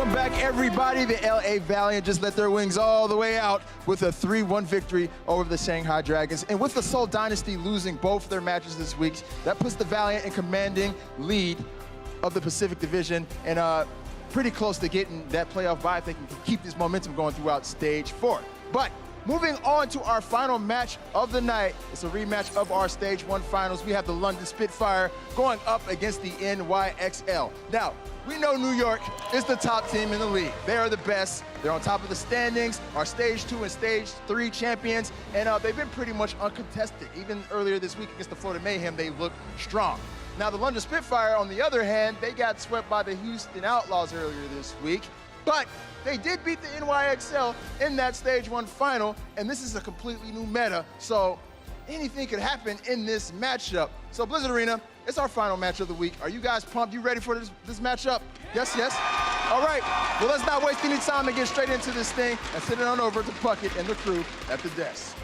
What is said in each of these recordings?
Welcome back, everybody. The LA Valiant just let their wings all the way out with a 3-1 victory over the Shanghai Dragons. And with the Seoul Dynasty losing both their matches this week, that puts the Valiant in commanding lead of the Pacific Division and pretty close to getting that playoff bye if they can keep this momentum going throughout Stage 4. But moving on to our final match of the night, it's a rematch of our Stage 1 finals. We have the London Spitfire going up against the NYXL. Now, we know New York is the top team in the league. They are the best. They're on top of the standings, our Stage 2 and Stage 3 champions, and they've been pretty much uncontested. Even earlier this week against the Florida Mayhem, they looked strong. Now, the London Spitfire, on the other hand, they got swept by the Houston Outlaws earlier this week, but they did beat the NYXL in that Stage 1 final, and this is a completely new meta, so anything could happen in this matchup. So Blizzard Arena, it's our final match of the week. Are you guys pumped? You ready for this matchup? Yes, yes? All right, well, let's not waste any time and get straight into this thing and send it on over to Puckett and the crew at the desk.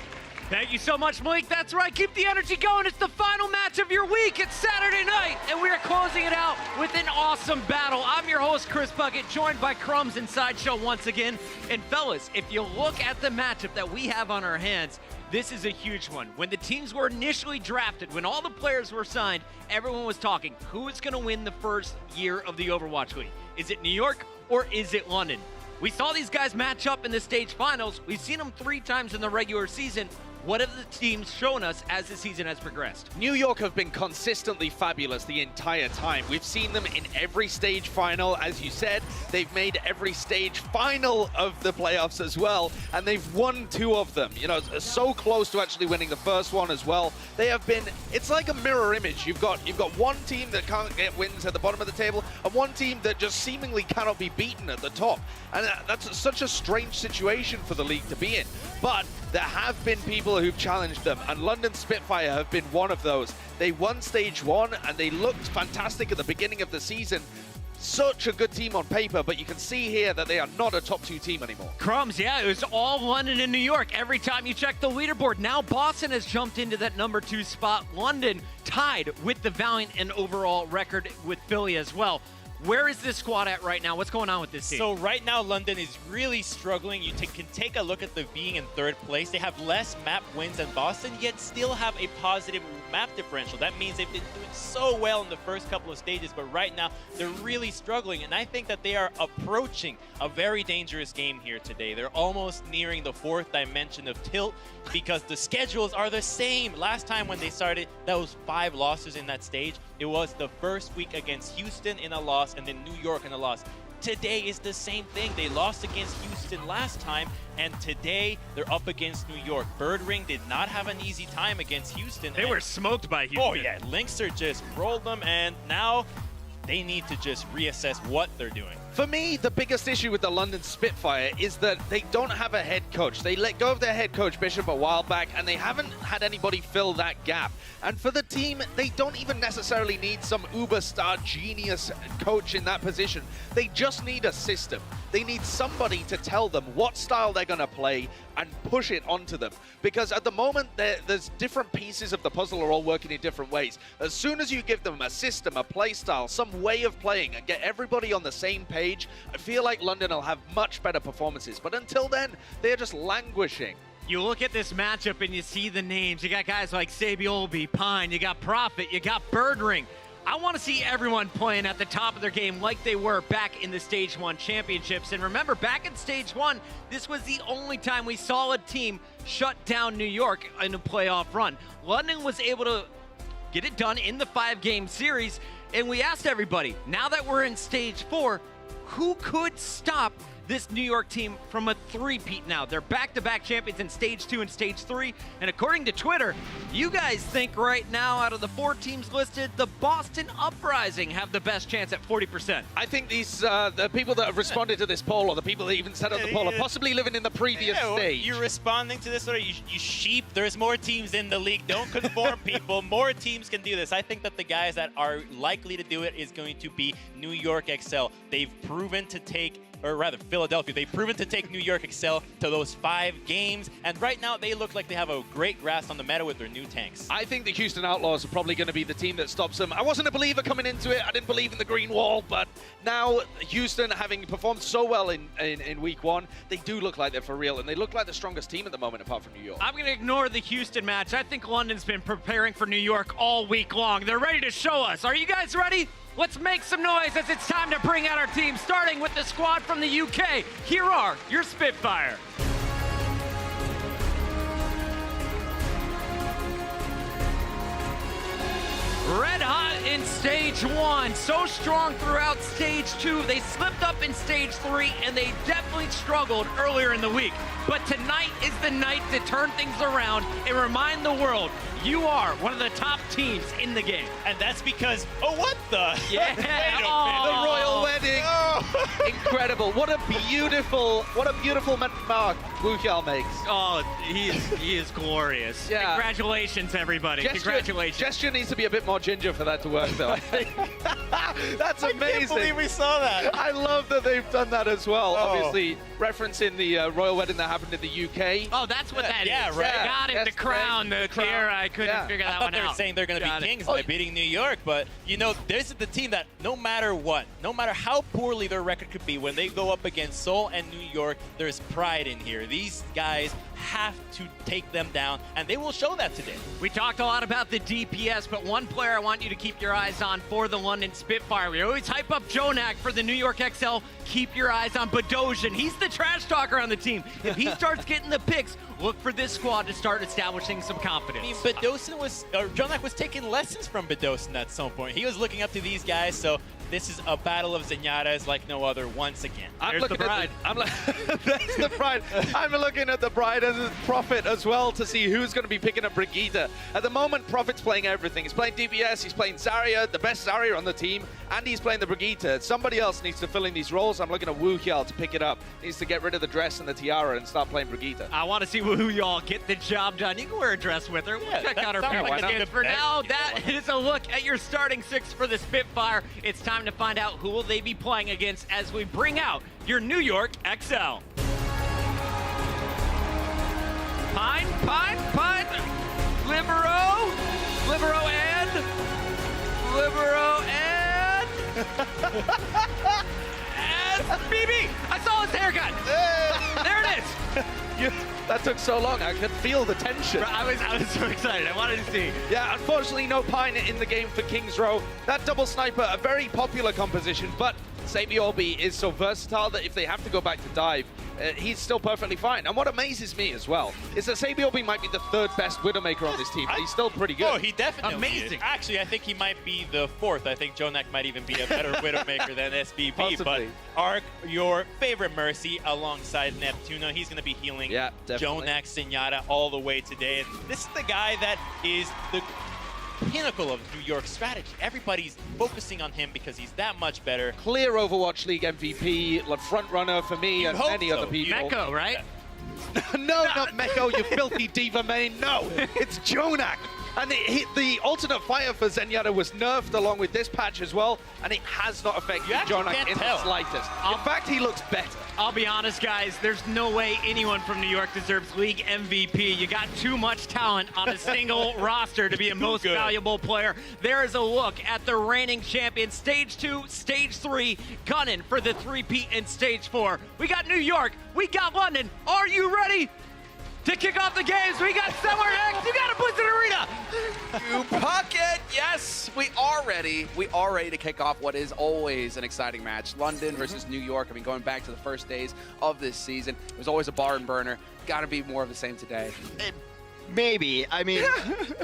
Thank you so much, Malik. That's right. Keep the energy going. It's the final match of your week. It's Saturday night, and we are closing it out with an awesome battle. I'm your host, Chris Puckett, joined by Crumbs and Sideshow once again. And fellas, if you look at the matchup that we have on our hands, this is a huge one. When the teams were initially drafted, when all the players were signed, everyone was talking, who is going to win the first year of the Overwatch League? Is it New York or is it London? We saw these guys match up in the stage finals. We've seen them 3 times in the regular season. What have the teams shown us as the season has progressed? New York have been consistently fabulous the entire time. We've seen them in every stage final, as you said. They've made every stage final of the playoffs as well, and they've won 2 of them. You know, so close to actually winning the first one as well. They have been, it's like a mirror image. You've got one team that can't get wins at the bottom of the table, and one team that just seemingly cannot be beaten at the top. And that's such a strange situation for the league to be in. But there have been people who've challenged them, and London Spitfire have been one of those. They won Stage 1, and they looked fantastic at the beginning of the season. Such a good team on paper, but you can see here that they are not a top 2 team anymore. Crumbs, yeah, it was all London and New York every time you check the leaderboard. Now Boston has jumped into that number 2 spot. London tied with the Valiant and overall record with Philly as well. Where is this squad at right now? What's going on with this team? So right now, London is really struggling. You can take a look at them being in 3rd place. They have less map wins than Boston, yet still have a positive map differential. That means they've been doing so well in the first couple of stages, but right now, they're really struggling. And I think that they are approaching a very dangerous game here today. They're almost nearing the 4th dimension of tilt because the schedules are the same. Last time when they started, that was 5 losses in that stage. It was the first week against Houston in a loss, and then New York in a loss. Today is the same thing. They lost against Houston last time, and today they're up against New York. Birdring did not have an easy time against Houston. They were smoked by Houston. Oh yeah, Linkster just rolled them, and now they need to just reassess what they're doing. For me, the biggest issue with the London Spitfire is that they don't have a head coach. They let go of their head coach, Bishop, a while back, and they haven't had anybody fill that gap. And for the team, they don't even necessarily need some uber-star genius coach in that position. They just need a system. They need somebody to tell them what style they're going to play and push it onto them. Because at the moment, there's different pieces of the puzzle are all working in different ways. As soon as you give them a system, a play style, some way of playing, and get everybody on the same page, I feel like London will have much better performances. But until then, they're just languishing. You look at this matchup and you see the names. You got guys like Sabiolbi, Pine, you got Prophet, you got Birdring. I want to see everyone playing at the top of their game like they were back in the Stage 1 championships. And remember, back in Stage 1, this was the only time we saw a team shut down New York in a playoff run. London was able to get it done in the 5-game series, and we asked everybody, now that we're in Stage 4, who could stop this New York team from a 3-peat now? They're back-to-back champions in Stage 2 and Stage 3. And according to Twitter, you guys think right now, out of the 4 teams listed, the Boston Uprising have the best chance at 40%. I think these the people that have responded to this poll, or the people that even set up the poll, are possibly living in the previous stage. You're responding to this, or you sheep. There's more teams in the league. Don't conform, people. More teams can do this. I think that the guys that are likely to do it is going to be New York XL. They've proven to take or rather Philadelphia. They've proven to take New York Excel to those 5 games, and right now they look like they have a great grasp on the meta with their new tanks. I think the Houston Outlaws are probably going to be the team that stops them. I wasn't a believer coming into it. I didn't believe in the green wall, but now Houston, having performed so well in week 1, they do look like they're for real, and they look like the strongest team at the moment apart from New York. I'm going to ignore the Houston match. I think London's been preparing for New York all week long. They're ready to show us. Are you guys ready? Let's make some noise as it's time to bring out our team, starting with the squad from the UK. Here are your Spitfire. Red hot in stage 1, so strong throughout stage 2. They slipped up in stage 3, and they definitely struggled earlier in the week. But tonight is the night to turn things around and remind the world you are one of the top teams in the game. And that's because, oh, what the? Yeah. The royal wedding. Oh. Incredible. What a beautiful mark Wu Xiao makes. Oh, he is glorious. Yeah. Congratulations, everybody. Congratulations. Gesture needs to be a bit more ginger for that to work, though. I think. That's amazing. I can't believe we saw that. I love that they've done that as well. Oh. Obviously, referencing the royal wedding that happened in the UK. Oh, that's what that is. Yeah, right. I got it, That's the crown, the tiara. I couldn't figure that one They were out. saying they're going to Got be it. kings by beating New York, but you know, this is the team that no matter what, no matter how poorly their record could be, when they go up against Seoul and New York, there's pride in here. These guys have to take them down, and they will show that today. We talked a lot about the DPS, but one player I want you to keep your eyes on for the London Spitfire. We always hype up Jonak for the New York XL. Keep your eyes on Bedosian. He's the trash talker on the team. If he starts getting the picks, look for this squad to start establishing some confidence. I mean, Jonak was taking lessons from Bedosian at some point. He was looking up to these guys, so this is a battle of Zenyatas like no other once again. There's the pride. That's the pride. I'm looking at the pride and the Prophet as well to see who's going to be picking up Brigitte. At the moment, Prophet's playing everything. He's playing DPS, he's playing Zarya, the best Zarya on the team, and he's playing the Brigitte. Somebody else needs to fill in these roles. I'm looking at Wu Xiao to pick it up. He needs to get rid of the dress and the tiara and start playing Brigitte. I want to see who y'all get the job done. You can wear a dress with her. We'll check out her sounds pick like a again. good For bet. now, that is a look at your starting 6 for the Spitfire. It's time to find out who will they be playing against as we bring out your New York XL. Pine, Libero and BB. I saw his haircut. There it is. That took so long. I could feel the tension. I was so excited. I wanted to see. Yeah, unfortunately, no Pine in the game for Kings Row. That double sniper, a very popular composition, but Sabiolbi is so versatile that if they have to go back to dive, he's still perfectly fine. And what amazes me as well is that Sabiolbi might be the 3rd best Widowmaker on this team, but he's still pretty good. Oh, he definitely Amazing. is. Actually, I think he might be the 4th. I think Jonak might even be a better Widowmaker than SVP. Possibly. But Ark, your favorite Mercy alongside Neptuno, he's going to be healing Jonak, Zenyatta all the way today. And this is the guy that is the pinnacle of New York's strategy. Everybody's focusing on him because he's that much better. Clear Overwatch League MVP, like front runner for me and many other people. Meko, right? No, not Meko, you filthy diva main. No, it's Jonak. And the alternate fire for Zenyatta was nerfed along with this patch as well, and it has not affected Jonak in the slightest. In fact, he looks better. I'll be honest, guys, there's no way anyone from New York deserves league MVP. You got too much talent on a single roster to be a most valuable player. There is a look at the reigning champion, Stage 2, Stage 3, gunning for the 3-peat in Stage 4. We got New York, we got London. Are you ready to kick off the games? We got Summer X, you got a Blizzard Arena. You bucket! Yes, we are ready. We are ready to kick off what is always an exciting match. London versus New York. I mean, going back to the first days of this season, it was always a barn burner. Got to be more of the same today. Maybe. I mean,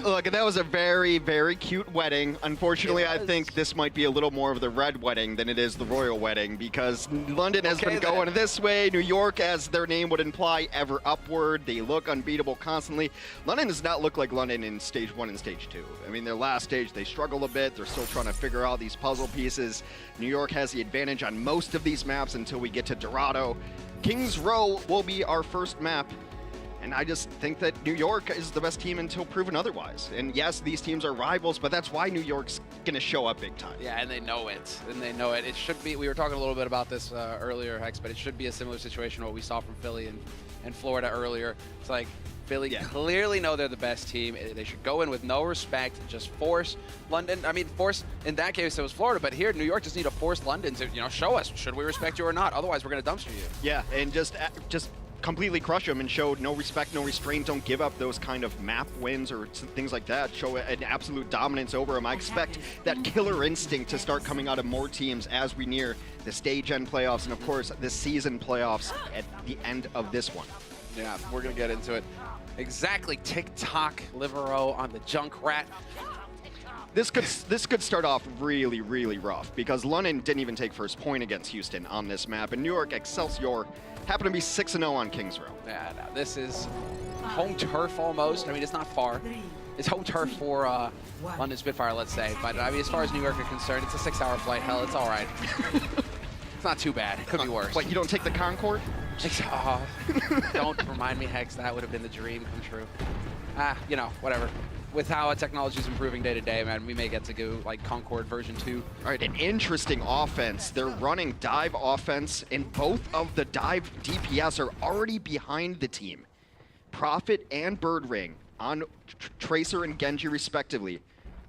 look, that was a very, very cute wedding. Unfortunately, I think this might be a little more of the red wedding than it is the royal wedding, because London has been going this way. New York, as their name would imply, ever upward. They look unbeatable constantly. London does not look like London in Stage 1 and Stage 2. I mean, their last stage, they struggled a bit. They're still trying to figure out these puzzle pieces. New York has the advantage on most of these maps until we get to Dorado. Kings Row will be our first map. And I just think that New York is the best team until proven otherwise. And yes, these teams are rivals, but that's why New York's going to show up big time. Yeah, and they know it. And they know it. It should be, we were talking a little bit about this earlier, Hex, but it should be a similar situation to what we saw from Philly and Florida earlier. It's like Philly clearly know they're the best team. They should go in with no respect, just force London. I mean, force, in that case, it was Florida, but here, New York just need to force London to, you know, show us, should we respect you or not? Otherwise, we're going to dumpster you. Yeah, and just completely crush them and show no respect, no restraint. Don't give up those kind of map wins or things like that. Show an absolute dominance over them. I expect that killer instinct to start coming out of more teams as we near the stage end playoffs and, of course, the season playoffs at the end of this one. Yeah, we're going to get into it. Exactly. TikTok, Livero on the Junkrat. This could start off really, really rough because London didn't even take first point against Houston on this map, and New York Excelsior happened to be 6-0 on Kings Row. Yeah, no, this is home turf almost. I mean, it's not far. It's home turf for London Spitfire, let's say. But I mean, as far as New York are concerned, it's a 6-hour flight. Hell, it's all right. It's not too bad. It could be worse. Like, you don't take the Concorde? Oh, don't remind me, Hex. That would have been the dream come true. You know, whatever. With how technology is improving day to day, man, we may get to go like Concorde version 2. All right, an interesting offense. They're running dive offense, and both of the dive DPS are already behind the team. Prophet and Birdring on Tracer and Genji respectively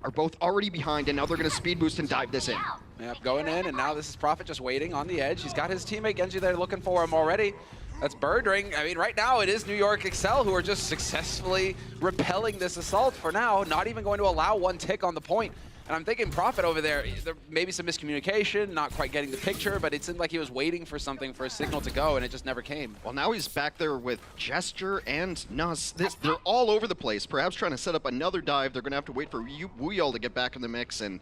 are both already behind, and now they're going to speed boost and dive this in. Yep, going in, and now this is Prophet just waiting on the edge. He's got his teammate Genji there looking for him already. That's Birdring. I mean, right now it is New York Excel who are just successfully repelling this assault for now, not even going to allow one tick on the point. And I'm thinking Prophet over there maybe some miscommunication, not quite getting the picture, but it seemed like he was waiting for something, for a signal to go, and it just never came. Well, now he's back there with Gesture and Nuss. They're all over the place, perhaps trying to set up another dive. They're going to have to wait for Wuyol to get back in the mix, and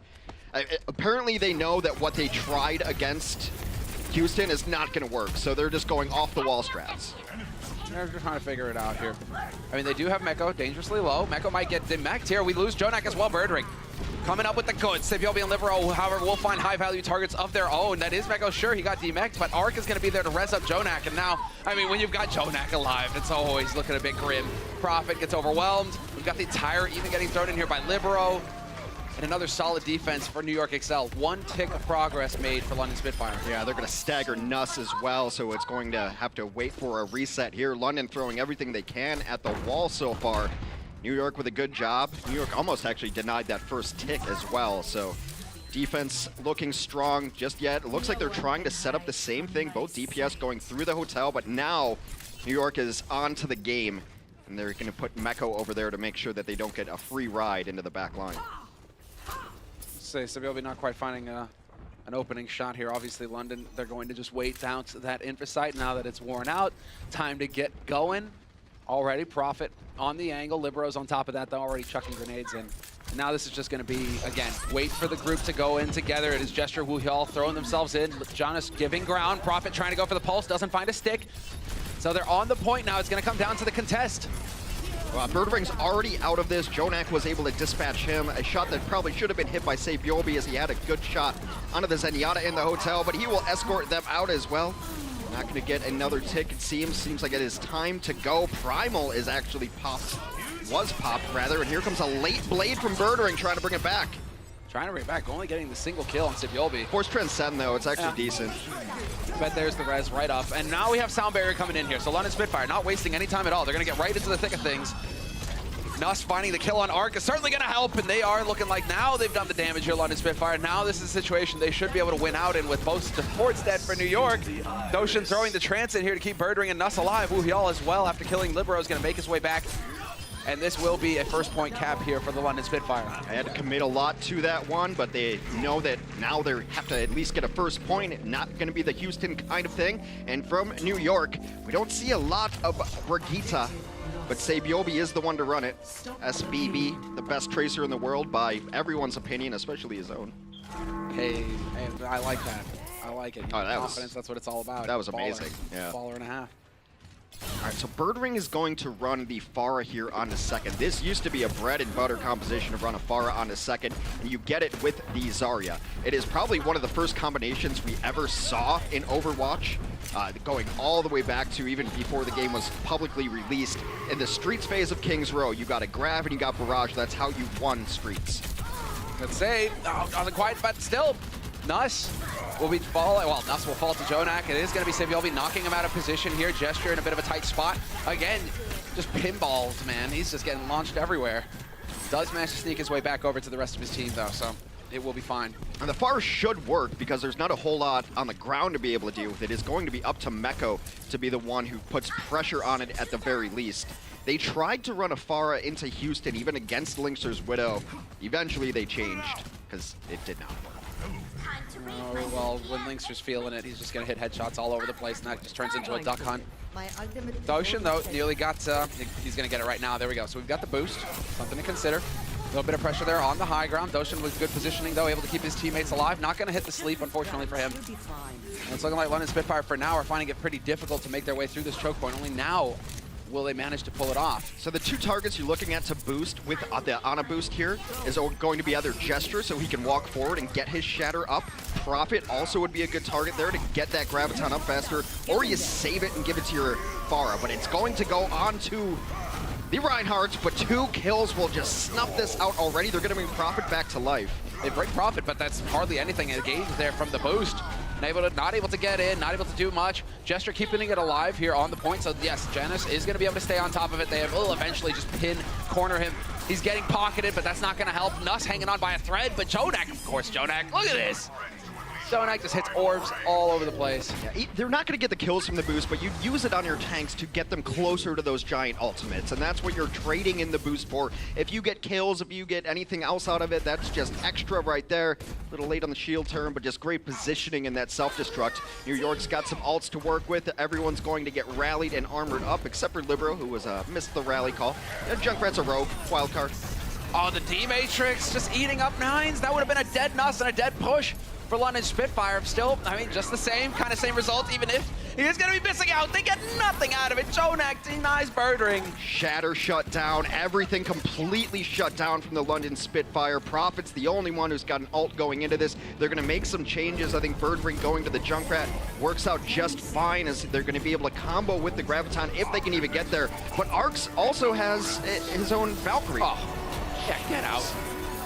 apparently they know that what they tried against Houston is not going to work, so they're just going off-the-wall strats. They're trying to figure it out here. I mean, they do have Meko dangerously low. Meko might get demeched here. We lose Jonak as well. Birdring coming up with the goods. Saviobi and Livero, however, will find high-value targets of their own. That is Meko. Sure, he got demeched, but Arc is going to be there to res up Jonak. And now, I mean, when you've got Jonak alive, it's always looking a bit grim. Prophet gets overwhelmed. We've got the tire even getting thrown in here by Livero. And another solid defense for New York Excel. One tick of progress made for London Spitfire. Yeah, they're going to stagger Nuss as well, so it's going to have to wait for a reset here. London throwing everything they can at the wall so far. New York with a good job. New York almost actually denied that first tick as well, so defense looking strong just yet. It looks like they're trying to set up the same thing, both DPS going through the hotel, but now New York is on to the game, and they're going to put Meko over there to make sure that they don't get a free ride into the back line. Say Saviobi not quite finding an opening shot here. Obviously, London, they're going to just wait down to that infosite now that it's worn out. Time to get going. Already, Prophet on the angle. Libero's on top of that, though, already chucking grenades in. And now this is just going to be, again, wait for the group to go in together. It is Gesture, Wuyol throwing themselves in. Jonas giving ground. Prophet trying to go for the pulse, doesn't find a stick. So they're on the point now. It's going to come down to the contest. Birdring's already out of this. Jonak was able to dispatch him. A shot that probably should have been hit by Saviobi as he had a good shot onto the Zenyatta in the hotel, but he will escort them out as well. Not going to get another tick, it seems. Seems like it is time to go. Primal is actually popped. Was popped, rather, and here comes a late blade from Birdring trying to bring it back. Trying to bring it back, only getting the single kill on Saviobi. Force Transcend, though, it's actually decent. But there's the res right up. And now we have Sound Barrier coming in here. So London Spitfire not wasting any time at all. They're going to get right into the thick of things. Nuss finding the kill on Arc is certainly going to help, and they are looking like now they've done the damage here, London Spitfire. Now this is a situation they should be able to win out in with both supports dead for New York. Doshin throwing the transit here to keep Birdring and Nuss alive. Wuyol as well after killing Libero is going to make his way back. And this will be a first point cap here for the London Spitfire. I had to commit a lot to that one, but they know that now they have to at least get a first point. Not going to be the Houston kind of thing. And from New York, we don't see a lot of Brigitte, but Saviobi is the one to run it. SBB, the best tracer in the world by everyone's opinion, especially his own. Hey, I like that. I like it. Oh, that confidence, that's what it's all about. That was Baller. amazing. Yeah. Baller and a half. All right, so Birdring is going to run the Pharah here on the second. This used to be a bread and butter composition to run a Pharah on the second, and you get it with the Zarya. It is probably one of the first combinations we ever saw in Overwatch, going all the way back to even before the game was publicly released. In the Streets phase of King's Row, you got a Grav and you got Barrage. That's how you won Streets. Let's say, on the quiet, but still, Nuss will be falling. Well, Nuss will fall to Jonak. It is going to be Saviolbi knocking him out of position here. Gesture in a bit of a tight spot. Again, just pinballs, man. He's just getting launched everywhere. Does manage to sneak his way back over to the rest of his team, though, so it will be fine. And the Pharah should work because there's not a whole lot on the ground to be able to deal with it. It's going to be up to Meko to be the one who puts pressure on it at the very least. They tried to run a Pharah into Houston, even against Linkster's Widow. Eventually, they changed because it did not work. Oh, well, when Linkster's feeling it, he's just going to hit headshots all over the place, and that just turns into a duck hunt. Doshin, though, nearly got, he's going to get it right now. There we go. So we've got the boost, something to consider. A little bit of pressure there on the high ground. Doshin with good positioning, though, able to keep his teammates alive. Not going to hit the sleep, unfortunately, for him. And it's looking like London Spitfire, for now, are finding it pretty difficult to make their way through this choke point. Only now will they manage to pull it off. So the two targets you're looking at to boost with the Ana boost here is going to be either Gesture, so he can walk forward and get his Shatter up. Prophet also would be a good target there to get that Graviton up faster, or you save it and give it to your Pharah. But it's going to go on to the Reinhardts, but 2 kills will just snuff this out already. They're going to bring Prophet back to life. They bring Prophet, but that's hardly anything engaged there from the boost. Not able to get in, not able to do much. Gesture keeping it alive here on the point. So yes, Janus is going to be able to stay on top of it. They will eventually just corner him. He's getting pocketed, but that's not going to help. Nuss hanging on by a thread, but Jonak, of course, Jonak, look at this. Jonak just hits orbs all over the place. Yeah, they're not going to get the kills from the boost, but you use it on your tanks to get them closer to those giant ultimates, and that's what you're trading in the boost for. If you get kills, if you get anything else out of it, that's just extra right there. A little late on the shield turn, but just great positioning in that self-destruct. New York's got some ults to work with. Everyone's going to get rallied and armored up, except for Libero, who was missed the rally call. Junkrat's a rogue, wild card. Oh, the D-Matrix just eating up nines. That would have been a dead Nuss and a dead push for London Spitfire. Still, I mean, just the same, kind of same result, even if he is going to be missing out. They get nothing out of it. Jonak denies Birdring. Shatter shut down. Everything completely shut down from the London Spitfire. Prophet's the only one who's got an ult going into this. They're going to make some changes. I think Birdring going to the Junkrat works out just fine, as they're going to be able to combo with the Graviton if they can even get there. But Arx also has his own Valkyrie. Oh, yeah, get out.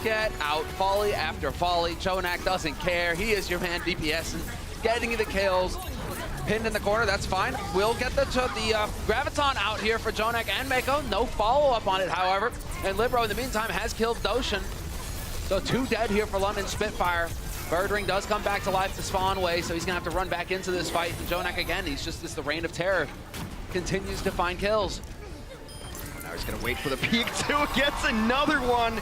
Get out, volley after volley. Jonak doesn't care. He is your man, DPS, and getting the kills. Pinned in the corner, that's fine. We'll get the Graviton out here for Jonak and Meko. No follow-up on it, however. And Libero, in the meantime, has killed Doshin. So 2 dead here for London Spitfire. Birdring does come back to life the spawn way, so he's going to have to run back into this fight. And Jonak, again, it's the reign of terror. Continues to find kills. Now he's going to wait for the peek, too. Gets another one.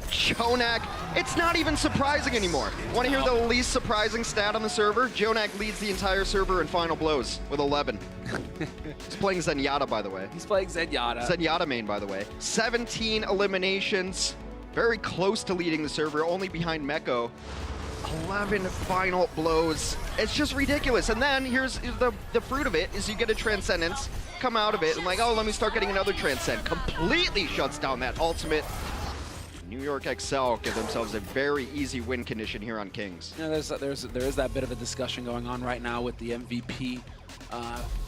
Jonak, it's not even surprising anymore. Want to hear the least surprising stat on the server? Jonak leads the entire server in final blows with 11. He's playing Zenyatta, by the way. He's playing Zenyatta. Zenyatta main, by the way. 17 eliminations. Very close to leading the server, only behind Meko. 11 final blows. It's just ridiculous. And then here's the fruit of it is you get a Transcendence, come out of it, and like, oh, let me start getting another Transcend. Completely shuts down that ultimate. New York XL give themselves a very easy win condition here on Kings. You know, there is that bit of a discussion going on right now with the MVP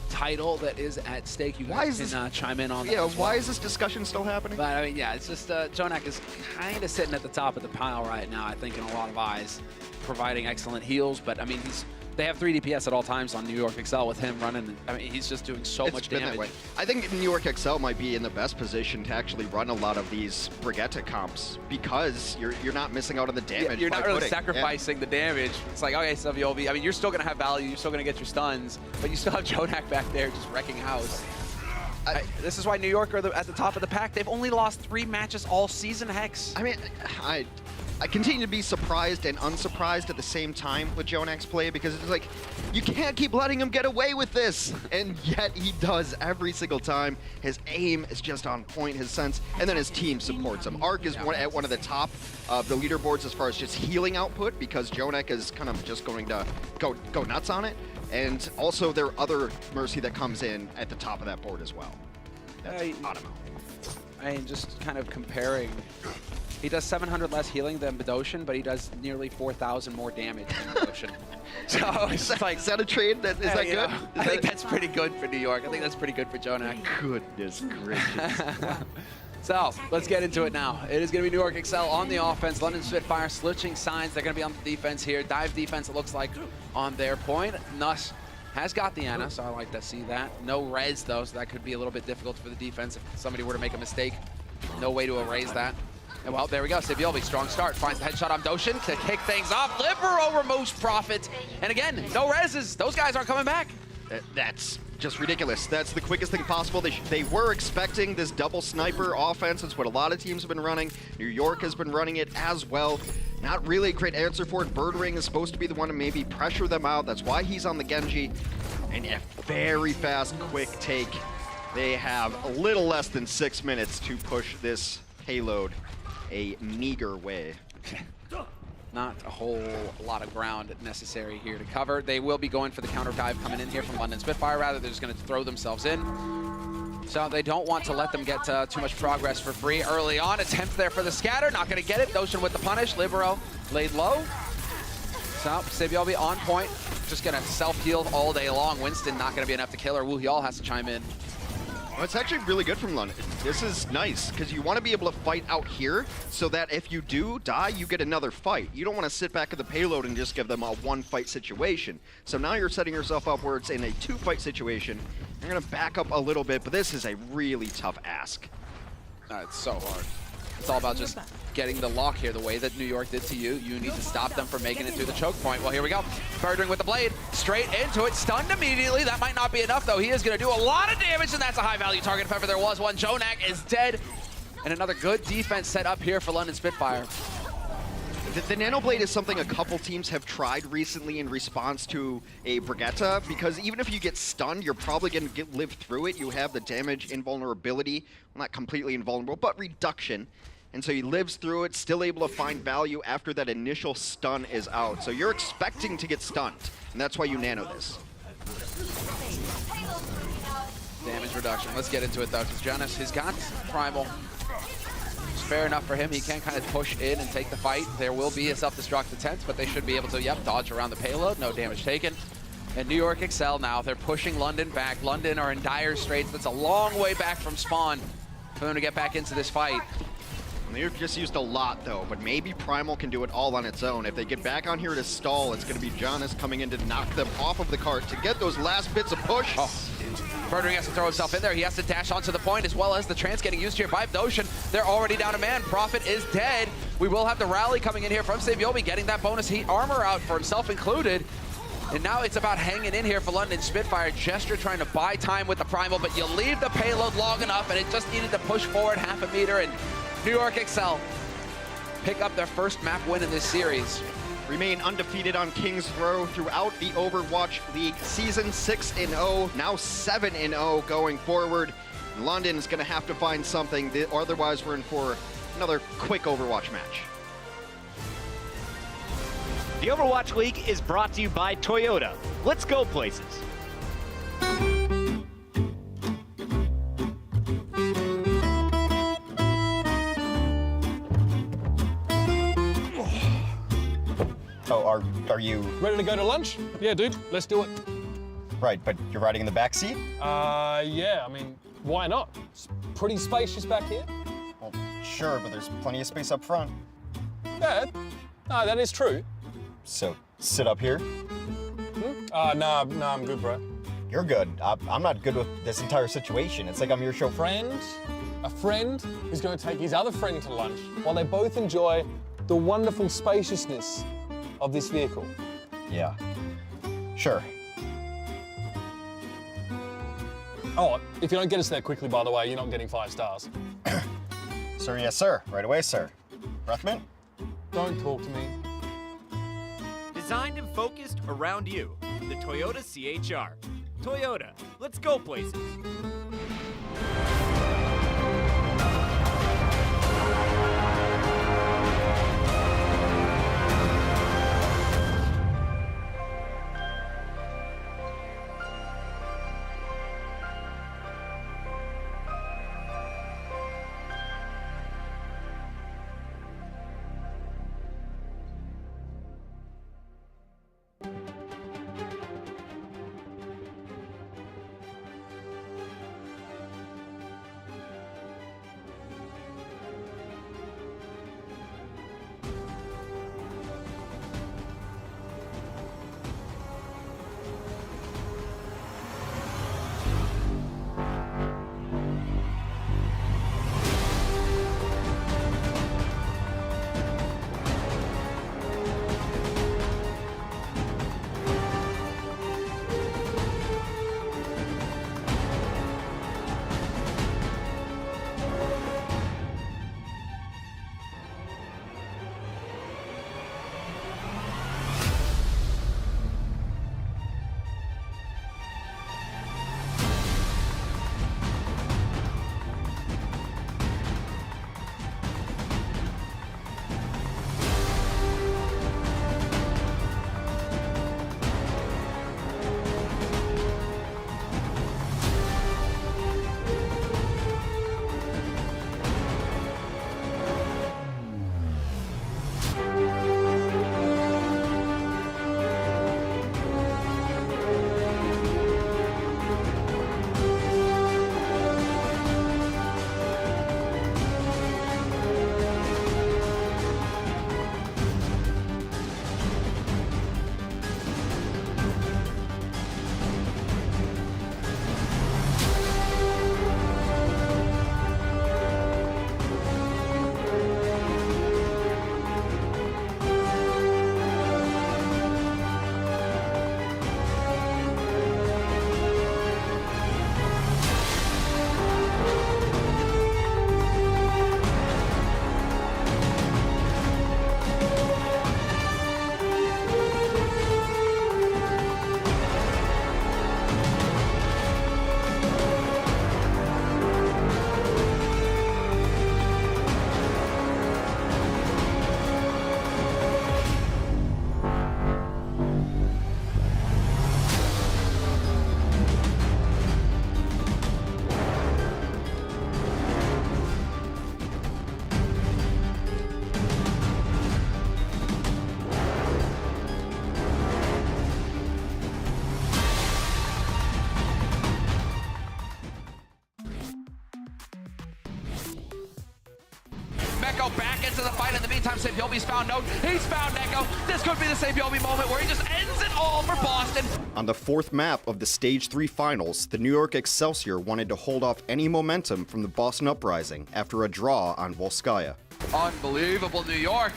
title that is at stake. You guys can chime in on that. Yeah, why is this discussion still happening? But I mean, yeah, it's just Jonak is kind of sitting at the top of the pile right now, I think, in a lot of eyes, providing excellent heals. But I mean, they have 3 DPS at all times on New York XL with him running. I mean, he's just doing so much damage. That way. I think New York XL might be in the best position to actually run a lot of these Brigitte comps because you're not missing out on the damage. Yeah, you're not really sacrificing the damage. It's like, okay, Saviolbi, I mean, you're still going to have value. You're still going to get your stuns, but you still have Jonak back there just wrecking house. This is why New York are at the top of the pack. They've only lost 3 matches all season, Hex. I mean, I continue to be surprised and unsurprised at the same time with Jonak's play because it's like, you can't keep letting him get away with this. And yet he does every single time. His aim is just on point, his sense, and then his team supports him. Arc is at one of the top of the leaderboards as far as just healing output because Jonak is kind of just going to go nuts on it. And also there are other Mercy that comes in at the top of that board as well. That's Hey. Automo. I mean, just kind of comparing. He does 700 less healing than Bedosian, but he does nearly 4,000 more damage than Bedosian. So it's like, Is that a trade? Is that you good? know, I think that's pretty good for New York. I think that's pretty good for Jonak. Goodness gracious. So let's get into it now. It is going to be New York Excel on the offense. London Spitfire switching signs. They're going to be on the defense here. Dive defense, it looks like, on their point. Nuss has got the Ana, so I like to see that. No res, though, so that could be a little bit difficult for the defense if somebody were to make a mistake. No way to erase that. And well, there we go. Sibiolbi, strong start. Finds the headshot on Doshin to kick things off. Libero removes Profit. And again, no reses. Those guys aren't coming back. That's just ridiculous. That's the quickest thing possible. They were expecting this double sniper offense. That's what a lot of teams have been running. New York has been running it as well. Not really a great answer for it. Birdring is supposed to be the one to maybe pressure them out. That's why he's on the Genji. And a very fast, quick take. They have a little less than 6 minutes to push this payload a meager way. Not a whole lot of ground necessary here to cover. They will be going for the counter dive coming in here from London Spitfire. Rather, they're just going to throw themselves in. So they don't want to let them get too much progress for free early on. Attempt there for the scatter. Not going to get it. Doshin with the punish. Libero laid low. So Sibiolbi on point. Just going to self-heal all day long. Winston not going to be enough to kill her. Wu Hyal has to chime in. Well, it's actually really good from London. This is nice, because you want to be able to fight out here so that if you do die, you get another fight. You don't want to sit back at the payload and just give them a one-fight situation. So now you're setting yourself up where it's in a two-fight situation. You're going to back up a little bit, but this is a really tough ask. It's so hard. It's all about just getting the lock here the way that New York did to you. You need to stop them from making it through the choke point. Well, here we go. Birdring with the blade. Straight into it. Stunned immediately. That might not be enough, though. He is going to do a lot of damage, and that's a high-value target if ever there was one. Jonak is dead. And another good defense set up here for London Spitfire. The Nano Blade is something a couple teams have tried recently in response to a Brigitte, because even if you get stunned, you're probably going to live through it. You have the damage invulnerability. Well, not completely invulnerable, but reduction. And so he lives through it, still able to find value after that initial stun is out. So you're expecting to get stunned, and that's why you nano this. Damage reduction. Let's get into it, though, because Jonas has got Primal. It's fair enough for him. He can kind of push in and take the fight. There will be a self-destruct attempt, but they should be able to, dodge around the payload. No damage taken. And New York Excel now. They're pushing London back. London are in dire straits. That's a long way back from spawn for them to get back into this fight. They've just used a lot, though, but maybe Primal can do it all on its own. If they get back on here to stall, it's going to be Jonas coming in to knock them off of the cart to get those last bits of push. Oh. Birdring has to throw himself in there. He has to dash onto the point, as well as the trance getting used here by Doshin. They're already down a man. Profit is dead. We will have the rally coming in here from Sibiolbi, getting that bonus heat armor out for himself included. And now it's about hanging in here for London Spitfire. Gesture trying to buy time with the Primal, but you leave the payload long enough, and it just needed to push forward half a meter, and New York Excel pick up their first map win in this series. Remain undefeated on King's Row throughout the Overwatch League season. 6-0, now 7-0 going forward. London is going to have to find something, otherwise we're in for another quick Overwatch match. The Overwatch League is brought to you by Toyota. Let's go places. Oh, are you Ready to go to lunch? Yeah, dude, let's do it. right? But you're riding in the back seat? Yeah, I mean, why not? It's pretty spacious back here. Well, sure, but there's plenty of space up front. Yeah, no, that is true. So sit up here. Nah, I'm good, bro. You're good. I'm not good with this entire situation. It's like I'm your chauffeur. A friend who's going to take his other friend to lunch while they both enjoy the wonderful spaciousness of this vehicle. Yeah. Sure. Oh, if you don't get us there quickly, by the way, you're not getting 5 stars. Sir, yes, sir. Right away, sir. Breath mint? Don't talk to me. Designed and focused around you. The Toyota CHR. Toyota, let's go places. Neko back into the fight. In the meantime, Sabiobi's found Note. He's found Neko. This could be the Sabiobi moment where he just ends it all for Boston. On the fourth map of the Stage 3 finals, the New York Excelsior wanted to hold off any momentum from the Boston Uprising after a draw on Volskaya. Unbelievable, New York.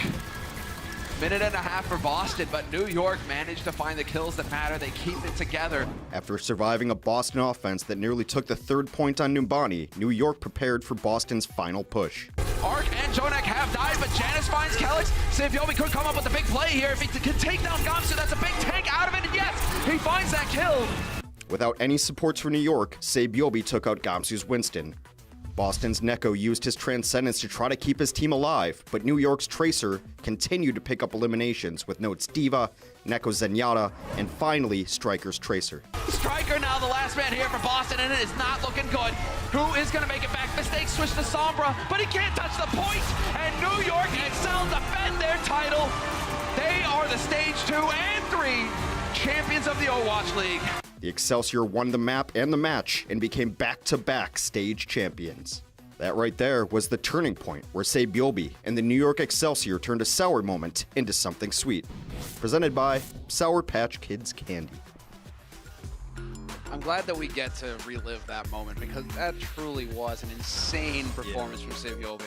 Minute and a half for Boston, but New York managed to find the kills that matter. They keep it together. After surviving a Boston offense that nearly took the third point on Numbani, New York prepared for Boston's final push. Ark and Jonak have died, but Janice finds Kellex. Sabiobi could come up with a big play here. If he can take down Gamsu, that's a big tank out of it, and yes, he finds that kill. Without any supports for New York, Sabiobi took out Gamsu's Winston. Boston's Neko used his transcendence to try to keep his team alive, but New York's Tracer continued to pick up eliminations with Note's Diva, Neko's Zenyatta, and finally Striker's Tracer. Striker now the last man here for Boston, and it is not looking good. Who is going to make it back? Mistake switch to Sombra, but he can't touch the point, and New York Excel defend their title. They are the Stage 2 and 3 champions of the Overwatch League. The Excelsior won the map and the match and became back-to-back stage champions. That right there was the turning point where Sabiobi and the New York Excelsior turned a sour moment into something sweet. Presented by Sour Patch Kids Candy. I'm glad that we get to relive that moment because that truly was an insane performance from Sabiobi.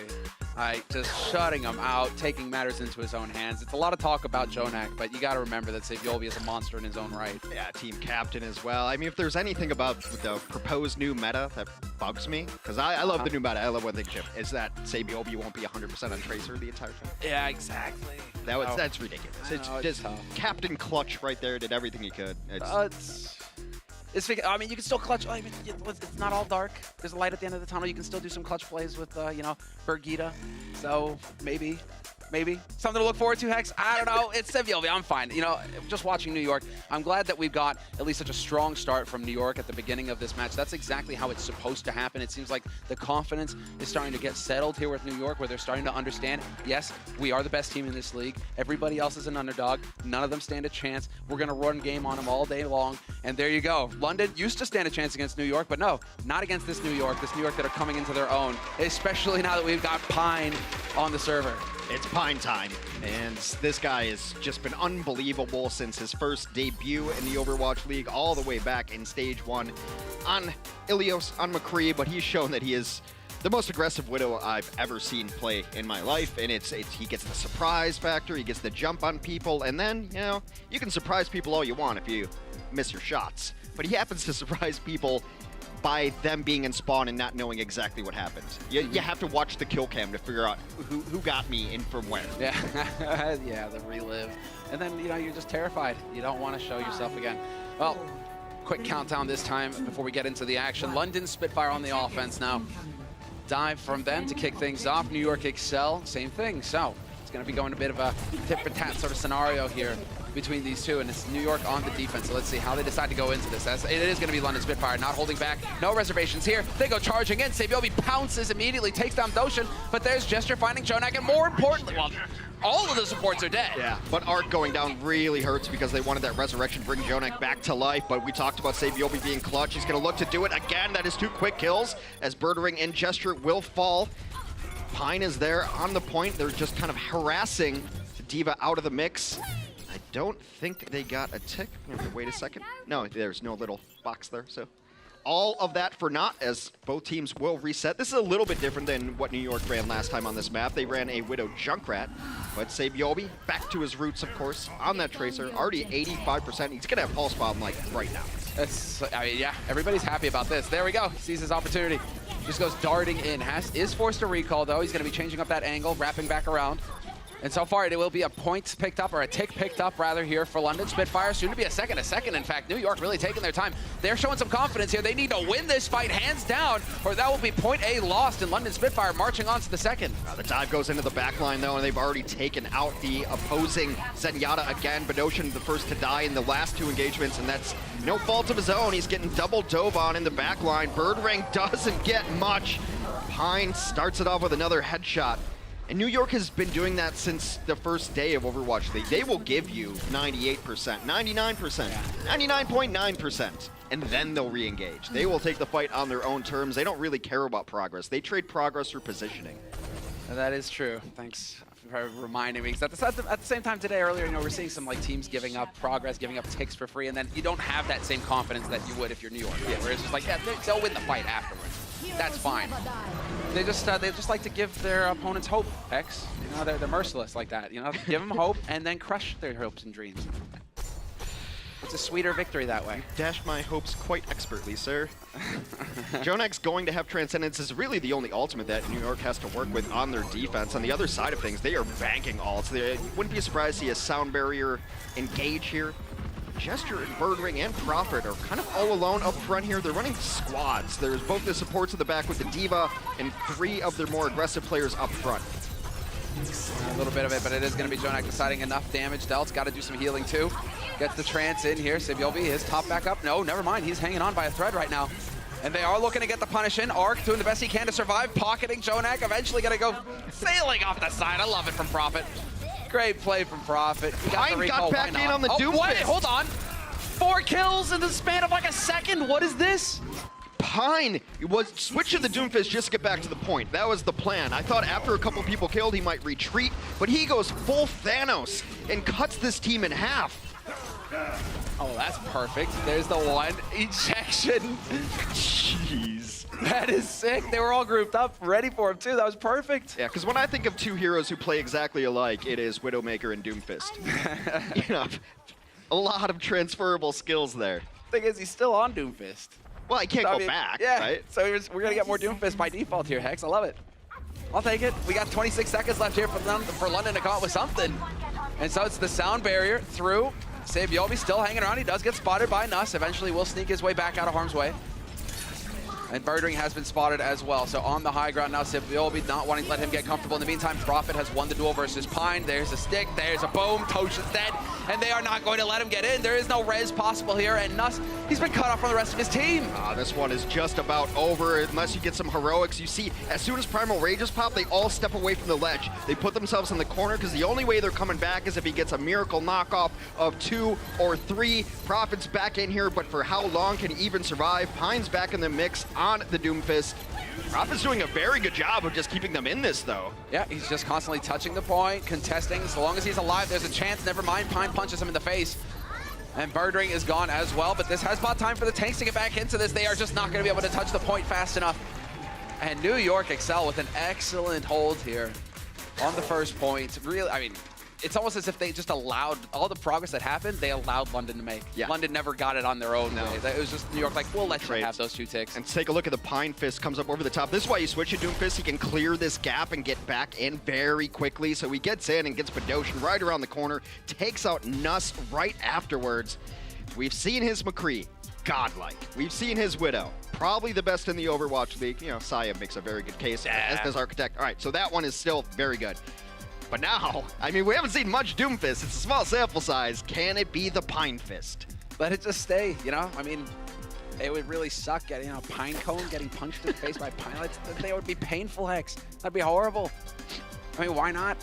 Just shutting him out, taking matters into his own hands. It's a lot of talk about Jonak, but you got to remember that Sabiobi is a monster in his own right. Yeah, team captain as well. I mean, if there's anything about the proposed new meta that bugs me, because I love the new meta, I love one thing, Chip, is that Sabiobi won't be 100% on Tracer the entire time. Yeah, exactly. That's ridiculous. It's just Captain Clutch right there, did everything he could. I mean, you can still clutch. I mean, it's not all dark. There's a light at the end of the tunnel. You can still do some clutch plays with, Birgitta. So maybe something to look forward to, Hex. I don't know. It's Sabiobi. I'm fine. Just watching New York, I'm glad that we've got at least such a strong start from New York at the beginning of this match. That's exactly how it's supposed to happen. It seems like the confidence is starting to get settled here with New York, where they're starting to understand, yes, we are the best team in this league. Everybody else is an underdog. None of them stand a chance. We're going to run game on them all day long. And there you go. London used to stand a chance against New York, but no, not against this New York that are coming into their own, especially now that we've got Pine on the server. It's Pine time, and this guy has just been unbelievable since his first debut in the Overwatch League all the way back in Stage 1 on Ilios, on McCree, but he's shown that he is the most aggressive Widow I've ever seen play in my life, and he gets the surprise factor, he gets the jump on people, and then, you can surprise people all you want if you miss your shots, but he happens to surprise people by them being in spawn and not knowing exactly what happened. You have to watch the kill cam to figure out who got me and from where. Yeah, yeah, the relive. And then, you're just terrified. You don't want to show yourself again. Well, quick countdown this time before we get into the action. London Spitfire on the offense now. Dive from them to kick things off. New York Excel, same thing. So it's going to be going a bit of a tit-for-tat sort of scenario here between these two, and it's New York on the defense. So let's see how they decide to go into this. It is going to be London Spitfire, not holding back. No reservations here. They go charging in. Sabiobi pounces immediately, takes down Doshin, but there's Gesture finding Jonak, and more importantly, well, all of the supports are dead. Yeah, but Arc going down really hurts because they wanted that resurrection, bring Jonak back to life, but we talked about Sabiobi being clutch. He's going to look to do it again. That is 2 quick kills as Birdering and Gesture will fall. Pine is there on the point. They're just kind of harassing D.Va out of the mix. I don't think they got a tick. Wait a second. No, there's no little box there, so. All of that for naught as both teams will reset. This is a little bit different than what New York ran last time on this map. They ran a Widow Junkrat, but Sabiobi, back to his roots, of course, on that Tracer, already 85%. He's gonna have Pulse Bomb, like, right now. Yeah, everybody's happy about this. There we go, he sees his opportunity. Just goes darting in. Is forced to recall, though. He's gonna be changing up that angle, wrapping back around. And so far, it will be a point picked up, or a tick picked up, rather, here for London Spitfire. Soon to be a second, in fact. New York really taking their time. They're showing some confidence here. They need to win this fight hands down, or that will be point A lost, and London Spitfire marching on to the second. The dive goes into the back line, though, and they've already taken out the opposing Zenyatta again. Bedosian the first to die in the last 2 engagements, and that's no fault of his own. He's getting double dove on in the back line. Birdring doesn't get much. Pine starts it off with another headshot. And New York has been doing that since the first day of Overwatch League. They will give you 98%, 99%, 99.9%, and then they'll re-engage. They will take the fight on their own terms. They don't really care about progress. They trade progress for positioning. That is true. Thanks for reminding me. Because at the same time today, earlier, you know, we're seeing some like teams giving up progress, giving up ticks for free, and then you don't have that same confidence that you would if you're New York. Right? Where it's just like, yeah, they'll win the fight afterwards. That's fine. They just like to give their opponents hope. X, you know, they're merciless like that. You know, give them hope and then crush their hopes and dreams. It's a sweeter victory that way. Dashed my hopes quite expertly, sir. Jonak's going to have Transcendence is really the only ultimate that New York has to work with on their defense. On the other side of things, they are banking ults. They wouldn't be surprised to see a Sound Barrier engage here. Gesture and Birdring and Prophet are kind of all alone up front here. They're running squads. There's both the supports at the back with the D.Va and 3 of their more aggressive players up front. A little bit of it, but it is going to be Jonak deciding enough damage dealt. Got to do some healing too. Gets the trance in here. Sibyobi, his top back up. No, never mind. He's hanging on by a thread right now. And they are looking to get the punish in. Arc doing the best he can to survive, pocketing Jonak. Eventually going to go sailing off the side. I love it from Prophet. Great play from Prophet. Pine got back in on the Doomfist. Wait, hold on. 4 kills in the span of like a second. What is this? Pine was switch to the Doomfist just to get back to the point. That was the plan. I thought after a couple people killed, he might retreat, but he goes full Thanos and cuts this team in half. Oh, that's perfect. There's the one ejection. Jeez. That is sick. They were all grouped up, ready for him too. That was perfect. Yeah, because when I think of 2 heroes who play exactly alike, it is Widowmaker and Doomfist. You know, a lot of transferable skills there. Thing is, he's still on Doomfist. Well, he can't go back, yeah, right? So we're going to get more Doomfist by default here, Hex. I love it. I'll take it. We got 26 seconds left here for London to come up with something. And so it's the Sound Barrier through. Sabiobi still hanging around. He does get spotted by Nuss. Eventually will sneak his way back out of harm's way. And Birdring has been spotted as well. So on the high ground now, Sabiobi not wanting to let him get comfortable. In the meantime, Prophet has won the duel versus Pine. There's a stick, there's a boom, Tosh is dead, and they are not going to let him get in. There is no res possible here, and Nuss, he's been cut off from the rest of his team. This one is just about over, unless you get some heroics. You see, as soon as Primal Rages pop, they all step away from the ledge. They put themselves in the corner, because the only way they're coming back is if he gets a miracle knockoff of 2 or 3. Prophet's back in here, but for how long can he even survive? Pine's back in the mix on the Doomfist. Prophet's doing a very good job of just keeping them in this, though. Yeah, he's just constantly touching the point, contesting. So long as he's alive, there's a chance. Never mind, Pine punches him in the face. And Birdring is gone as well, but this has bought time for the tanks to get back into this. They are just not going to be able to touch the point fast enough. And New York excel with an excellent hold here on the first point. Really, I mean, it's almost as if they just allowed all the progress that happened, they allowed London to make. Yeah. London never got it on their own way. It was just New York like, we'll let you have those 2 ticks. And take a look at the Pine Fist comes up over the top. This is why you switch to Doomfist. He can clear this gap and get back in very quickly. So he gets in and gets Badoshin right around the corner, takes out Nuss right afterwards. We've seen his McCree, godlike. We've seen his Widow, probably the best in the Overwatch League. You know, Saya makes a very good case, as does Architect. All right, so that one is still very good. But now, I mean, we haven't seen much Doomfist. It's a small sample size. Can it be the Pine Fist? Let it just stay, you know? I mean, it would really suck getting, you know, Pine Cone getting punched in the face by pilots. They would be painful, Hex. That'd be horrible. I mean, why not?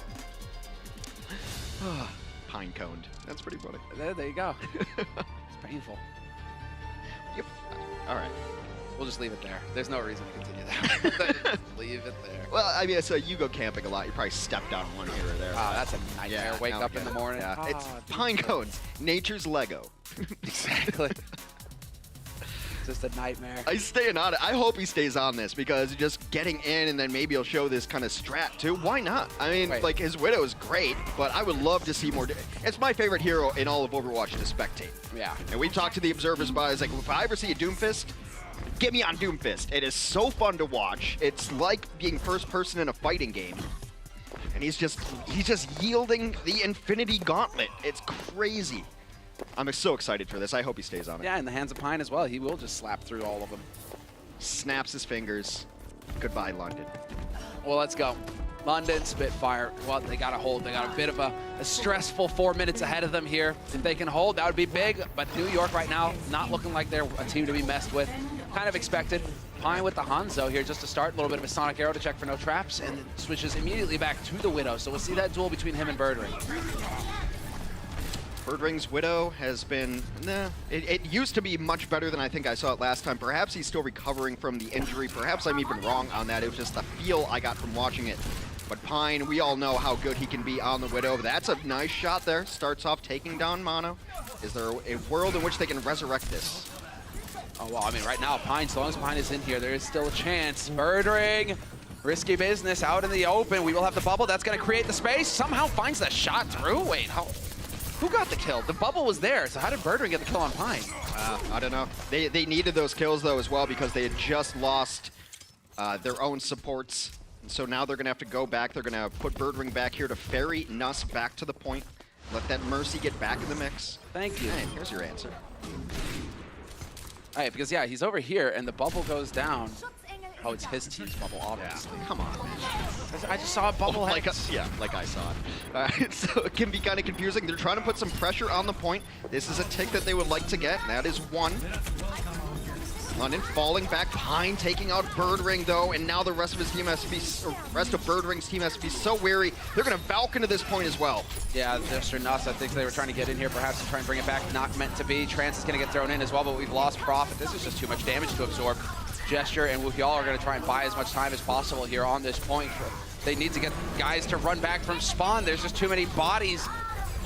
Pine Coned. That's pretty funny. There you go. It's painful. Yep. All right. We'll just leave it there. There's no reason to continue that. Just leave it there. Well, I mean, so you go camping a lot. You probably step down one here or there. Oh, that's a nightmare. Wake up in the morning. Yeah. It's Pine Cones, nature's Lego. Exactly. Just a nightmare. He's staying on it. I hope he stays on this because just getting in and then maybe he'll show this kind of strat too. Why not? I mean, like his Widow is great, but I would love to see more. It's my favorite hero in all of Overwatch to spectate. Yeah. And we've talked to the observers about it. It's like, if I ever see a Doomfist, get me on Doomfist. It is so fun to watch. It's like being first person in a fighting game. And he's just yielding the Infinity Gauntlet. It's crazy. I'm so excited for this. I hope he stays on it. Yeah, in the hands of Pine as well. He will just slap through all of them. Snaps his fingers. Goodbye, London. Well, let's go. London, Spitfire. Well, they got to hold. They got a bit of a stressful 4 minutes ahead of them here. If they can hold, that would be big. But New York right now, not looking like they're a team to be messed with. Kind of expected. Pine with the Hanzo here just to start. A little bit of a Sonic Arrow to check for no traps. And switches immediately back to the Widow. So we'll see that duel between him and Birdring. Birdring's Widow has been, it used to be much better than I think I saw it last time. Perhaps he's still recovering from the injury. Perhaps I'm even wrong on that. It was just the feel I got from watching it. But Pine, we all know how good he can be on the Widow. That's a nice shot there. Starts off taking down Mono. Is there a world in which they can resurrect this? Oh, well, I mean, right now, Pine, as long as Pine is in here, there is still a chance. Murdering, risky business out in the open. We will have the bubble. That's going to create the space. Somehow finds the shot through. Wait, who got the kill? The bubble was there, so how did Murdering get the kill on Pine? I don't know. They needed those kills, though, as well, because they had just lost their own supports. And so now they're going to have to go back. They're going to put Birdring back here to ferry Nuss back to the point. Let that Mercy get back in the mix. Thank you. Hey, here's your answer. All right, because, yeah, he's over here, and the bubble goes down. Oh, it's his team's bubble, obviously. Yeah. Come on, man. I just saw a bubble head. Like I saw it. So it can be kind of confusing. They're trying to put some pressure on the point. This is a tick that they would like to get. That is one. London falling back. Pine taking out Birdring, though, and now the rest of his team has to be, rest of Birdring's team has to be so weary. They're going to Valk into this point as well. Yeah, Mr. Nuss, I think they were trying to get in here, perhaps to try and bring it back. Not meant to be. Trance is going to get thrown in as well, but we've lost Prophet. This is just too much damage to absorb. Gesture and Wukyall are going to try and buy as much time as possible here on this point. They need to get guys to run back from spawn. There's just too many bodies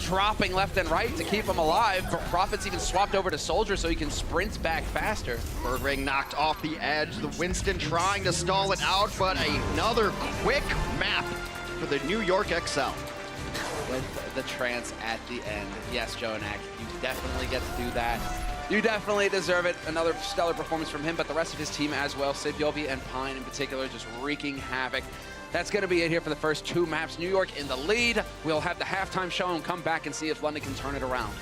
dropping left and right to keep them alive. Prophet's even swapped over to Soldier so he can sprint back faster. Birdring knocked off the edge. The Winston trying to stall it out, but another quick map for the New York XL. With the Trance at the end. Yes, Jonak, you definitely get to do that. You definitely deserve it. Another stellar performance from him, but the rest of his team as well. Sabiobi and Pine in particular just wreaking havoc. That's going to be it here for the first two maps. New York in the lead. We'll have the halftime show and come back and see if London can turn it around.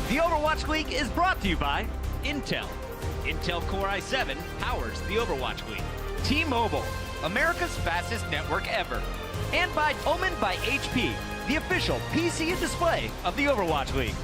The Overwatch League is brought to you by Intel. Intel Core i7 powers the Overwatch League. T-Mobile, America's fastest network ever. And by Omen by HP, the official PC and display of the Overwatch League.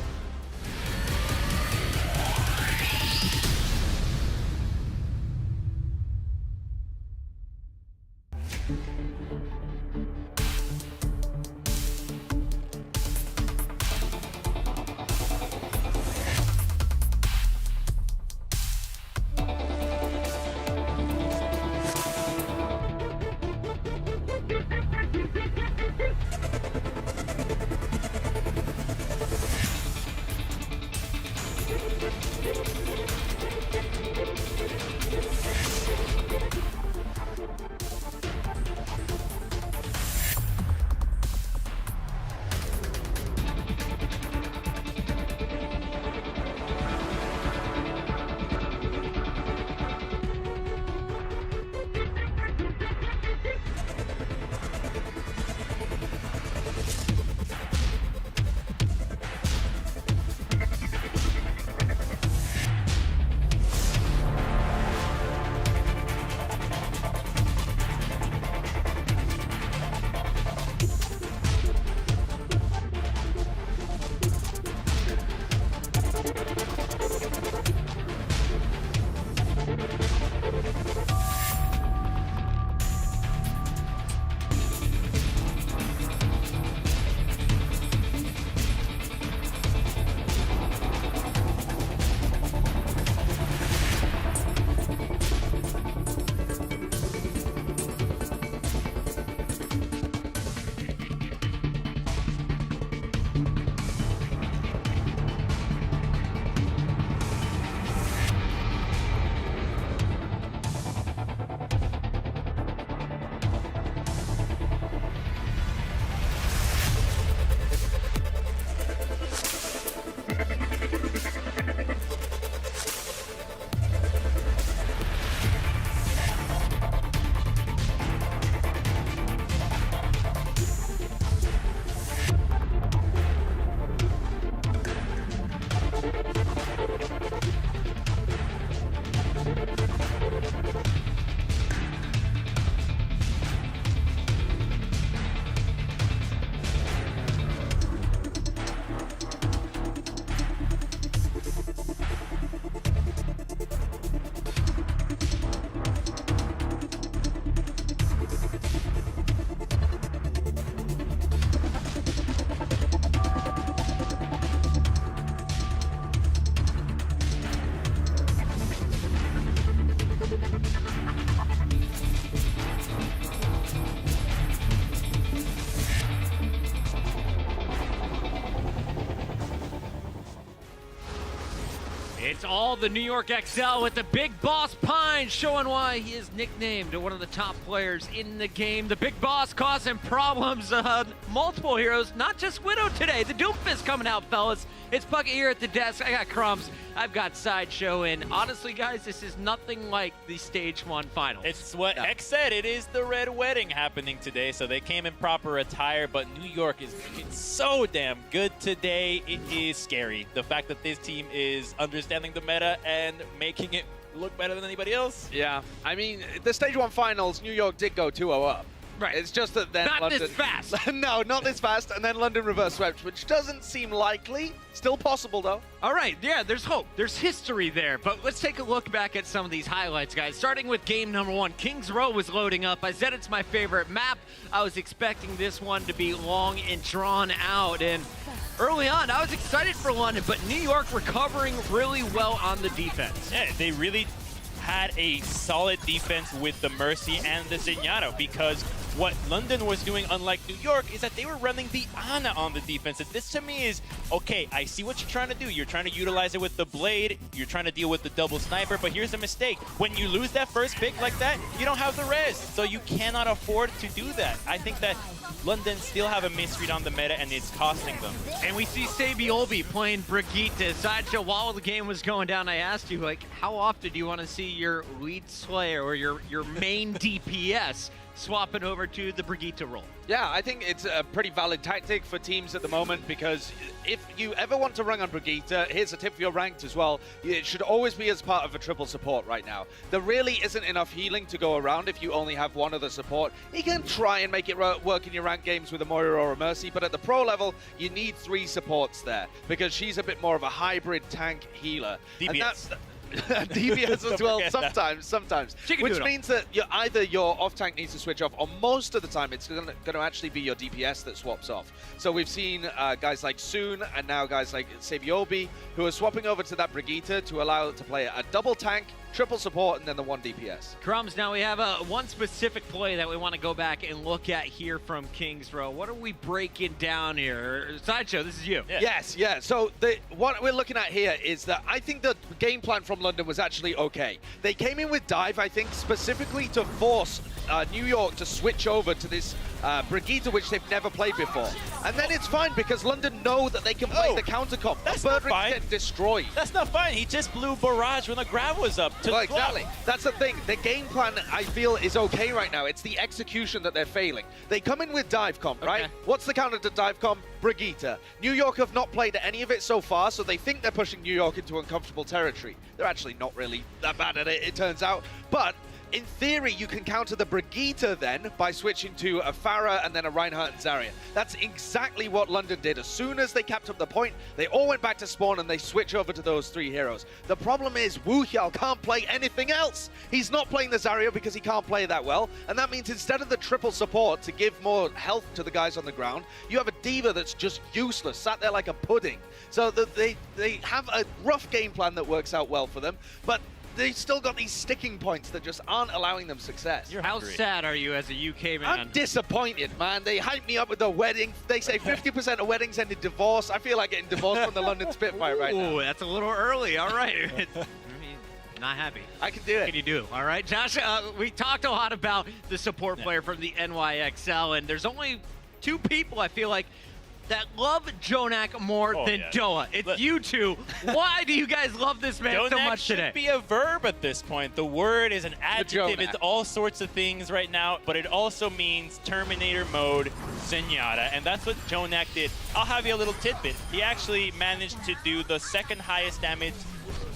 all the New York XL with the big boss Pine, showing why he is nicknamed one of the top players in the game. The big boss causing problems, multiple heroes, not just Widow today. The Doomfist coming out, fellas. It's Bucket here at the desk. I got Crumbs. I've got Sideshow, and honestly, guys, this is nothing like the Stage 1 finals. It's what X said. It is the Red Wedding happening today, so they came in proper attire, but New York is looking so damn good today. It is scary. The fact that this team is understanding the meta and making it look better than anybody else. Yeah, I mean, the Stage 1 finals, New York did go 2-0 up. Right. It's just that then Not London... this fast. No, not this fast. And then London reverse swept, which doesn't seem likely. Still possible, though. All right, yeah, there's hope. There's history there. But let's take a look back at some of these highlights, guys. Starting with game number 1, Kings Row was loading up. I said it's my favorite map. I was expecting this one to be long and drawn out. And early on, I was excited for London, but New York recovering really well on the defense. Yeah, they really had a solid defense with the Mercy and the Zenyatta, because what London was doing, unlike New York, is that they were running the Ana on the defense. And this to me is, okay, I see what you're trying to do. You're trying to utilize it with the Blade. You're trying to deal with the double sniper, but here's a mistake. When you lose that first pick like that, you don't have the res. So you cannot afford to do that. I think that London still have a misread on the meta, and it's costing them. And we see Sabiolbi playing Brigitte. Sideshow, while the game was going down, I asked you, like, how often do you want to see your lead Slayer or your main DPS swapping over to the Brigitte role? Yeah, I think it's a pretty valid tactic for teams at the moment, because if you ever want to run on Brigitte, here's a tip for your ranked as well. It should always be as part of a triple support right now. There really isn't enough healing to go around if you only have one other support. You can try and make it work in your ranked games with a Moira or a Mercy, but at the pro level, you need 3 supports there, because she's a bit more of a hybrid tank healer. DPS. And that's DPS as well, sometimes. Which means that either your off-tank needs to switch off, or most of the time it's going to actually be your DPS that swaps off. So we've seen guys like Soon and now guys like Sabiolbi who are swapping over to that Brigitte to allow it to play a double tank, triple support, and then the 1 DPS. Crumbs, now we have one specific play that we want to go back and look at here from Kings Row. What are we breaking down here? Sideshow, this is you. Yeah. Yes, yeah. So what we're looking at here is that I think the game plan from London was actually okay. They came in with dive, I think, specifically to force New York to switch over to this Brigitte, which they've never played before. And then it's fine, because London know that they can play the counter comp. That's not fine. Get destroyed. That's not fine. He just blew Barrage when the grab was up. Well, exactly. That's the thing. The game plan, I feel, is okay right now. It's the execution that they're failing. They come in with dive comp, right? What's the counter to dive comp? Brigitte. New York have not played any of it so far, so they think they're pushing New York into uncomfortable territory. They're actually not really that bad at it, it turns out. But in theory, you can counter the Brigitte then by switching to a Pharah and then a Reinhardt and Zarya. That's exactly what London did. As soon as they capped up the point, they all went back to spawn and they switch over to those 3 heroes. The problem is Wu Xiao can't play anything else. He's not playing the Zarya because he can't play that well. And that means instead of the triple support to give more health to the guys on the ground, you have a Diva that's just useless, sat there like a pudding. So they have a rough game plan that works out well for them, but they've still got these sticking points that just aren't allowing them success. How sad are you as a UK man? I'm disappointed, man. They hyped me up with the wedding. They say 50% of weddings end in divorce. I feel like getting divorced from the London Spitfire right now. Ooh, that's a little early. All right. I mean, not happy. I can do it. Can you do? All right, Josh, we talked a lot about the support player from the NYXL, and there's only 2 people, I feel like, that love Jonak more than Doa. It's you two. Why do you guys love this man so much today? Jonak should be a verb at this point. The word is an adjective. It's all sorts of things right now, but it also means Terminator mode Zenyatta, and that's what Jonak did. I'll have you a little tidbit. He actually managed to do the 2nd highest damage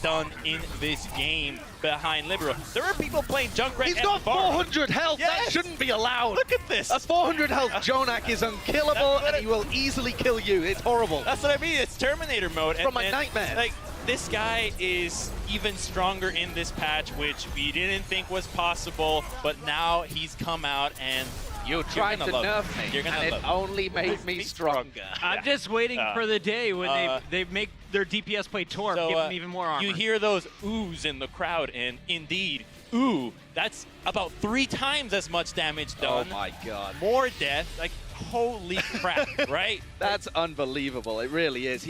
done in this game behind Libero. There are people playing Junkrat. He's got 400 health. Yes. That shouldn't be allowed. Look at this. A 400 health Jonak is unkillable, and he will easily kill you. It's horrible. That's what I mean. It's Terminator mode. From my nightmare. Like, this guy is even stronger in this patch, which we didn't think was possible, but now he's come out and you tried to nerf me, and it only made me stronger. I'm just waiting for the day when they make their DPS play Torp, give them even more armor. You hear those oohs in the crowd, and indeed, ooh, that's about 3 times as much damage done. Oh my god. More death, like, holy crap, right? That's unbelievable. It really is.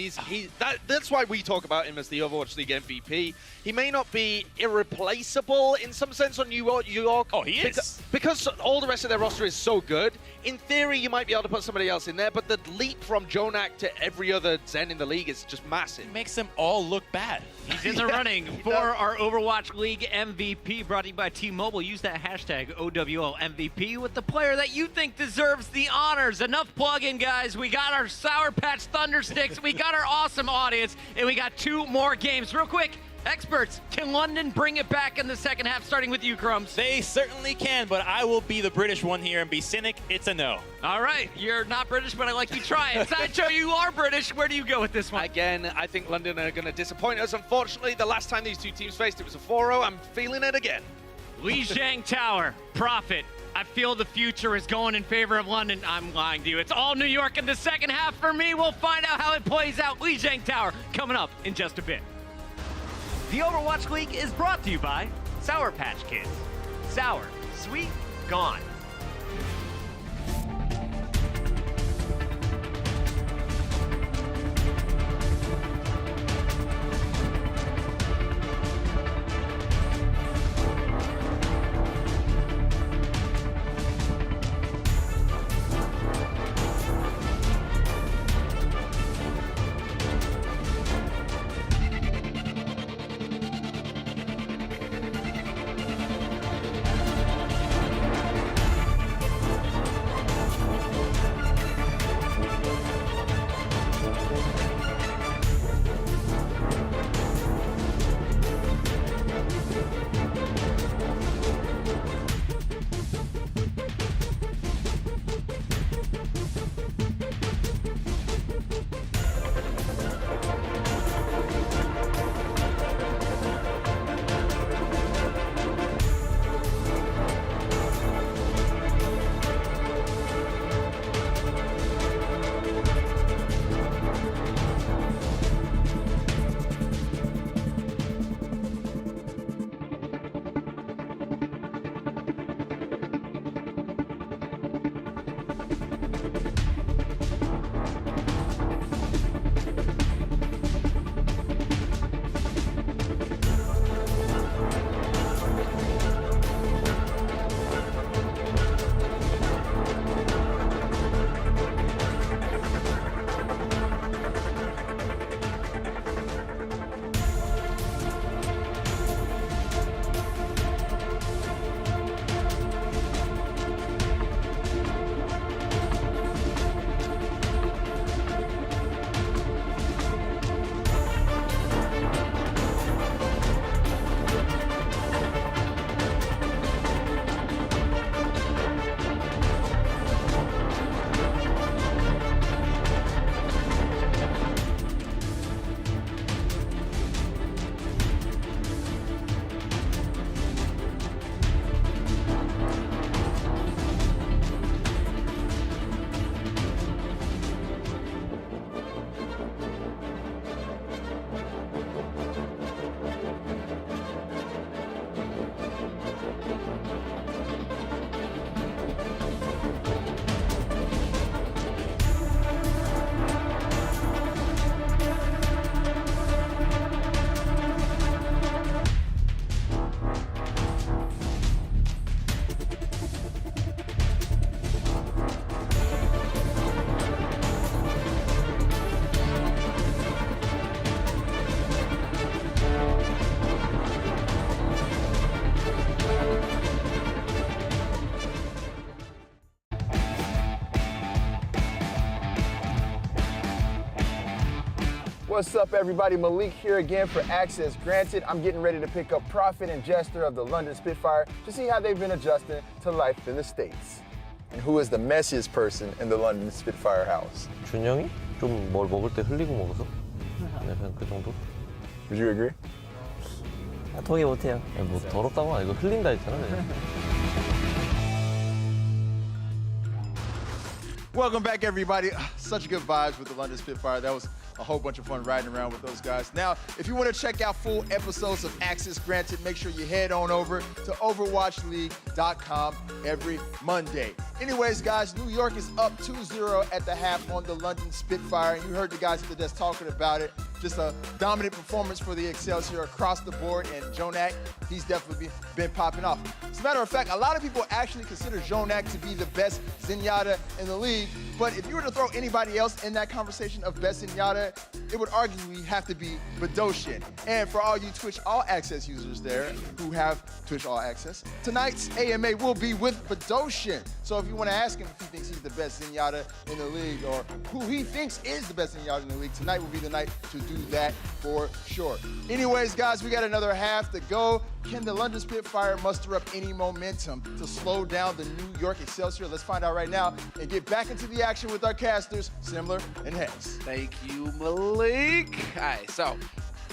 That's why we talk about him as the Overwatch League MVP. He may not be irreplaceable in some sense on New York. Oh, he is. Because all the rest of their roster is so good. In theory, you might be able to put somebody else in there, but the leap from Jonak to every other Zen in the league is just massive. It makes them all look bad. He's in the running for our Overwatch League MVP, brought to you by T-Mobile. Use that hashtag OWLMVP with the player that you think deserves the honors. Enough plug-in, guys. We got our Sour Patch Thunder Sticks, we got our awesome audience, and we got 2 more games. Real quick, experts, can London bring it back in the second half, starting with you, Crumbs? They certainly can, but I will be the British one here and be cynic. It's a no. All right, you're not British, but I like you trying. Sideshow, you are British. Where do you go with this one? Again, I think London are going to disappoint us. Unfortunately, the last time these two teams faced, it was a 4-0. I'm feeling it again. Lijiang Tower, Prophet. I feel the future is going in favor of London. I'm lying to you. It's all New York in the second half for me. We'll find out how it plays out. Lijiang Tower coming up in just a bit. The Overwatch League is brought to you by Sour Patch Kids. Sour, sweet, gone. What's up, everybody? Malik here again for Access Granted. I'm getting ready to pick up Prophet and Jester of the London Spitfire to see how they've been adjusting to life in the States. And who is the messiest person in the London Spitfire house? 준영이 좀 뭘 먹을 때 흘리고 먹어서 약간 그 정도? Would you agree? 동의 못해요. 뭐 더럽다고 아니고 흘린다 했잖아. Welcome back, everybody. Such good vibes with the London Spitfire. That was a whole bunch of fun riding around with those guys. Now, if you want to check out full episodes of Access Granted, make sure you head on over to overwatchleague.com every Monday. Anyways, guys, New York is up 2-0 at the half on the London Spitfire. And you heard the guys at the desk talking about it. Just a dominant performance for the Excelsior across the board. And Jonak, he's definitely been popping off. As a matter of fact, a lot of people actually consider Jonak to be the best Zenyatta in the league. But if you were to throw anybody else in that conversation of best Zenyatta, it would arguably have to be Badoshin. And for all you Twitch All Access users there who have Twitch All Access, tonight's AMA will be with Badoshin. So if you want to ask him if he thinks he's the best Zenyatta in the league or who he thinks is the best Zenyatta in the league, tonight will be the night to do that for sure. Anyways, guys, we got another half to go. Can the London Spitfire muster up any momentum to slow down the New York Excelsior? Let's find out right now and get back into the action with our casters, Simler and Hex. Thank you, Malik. All right, so,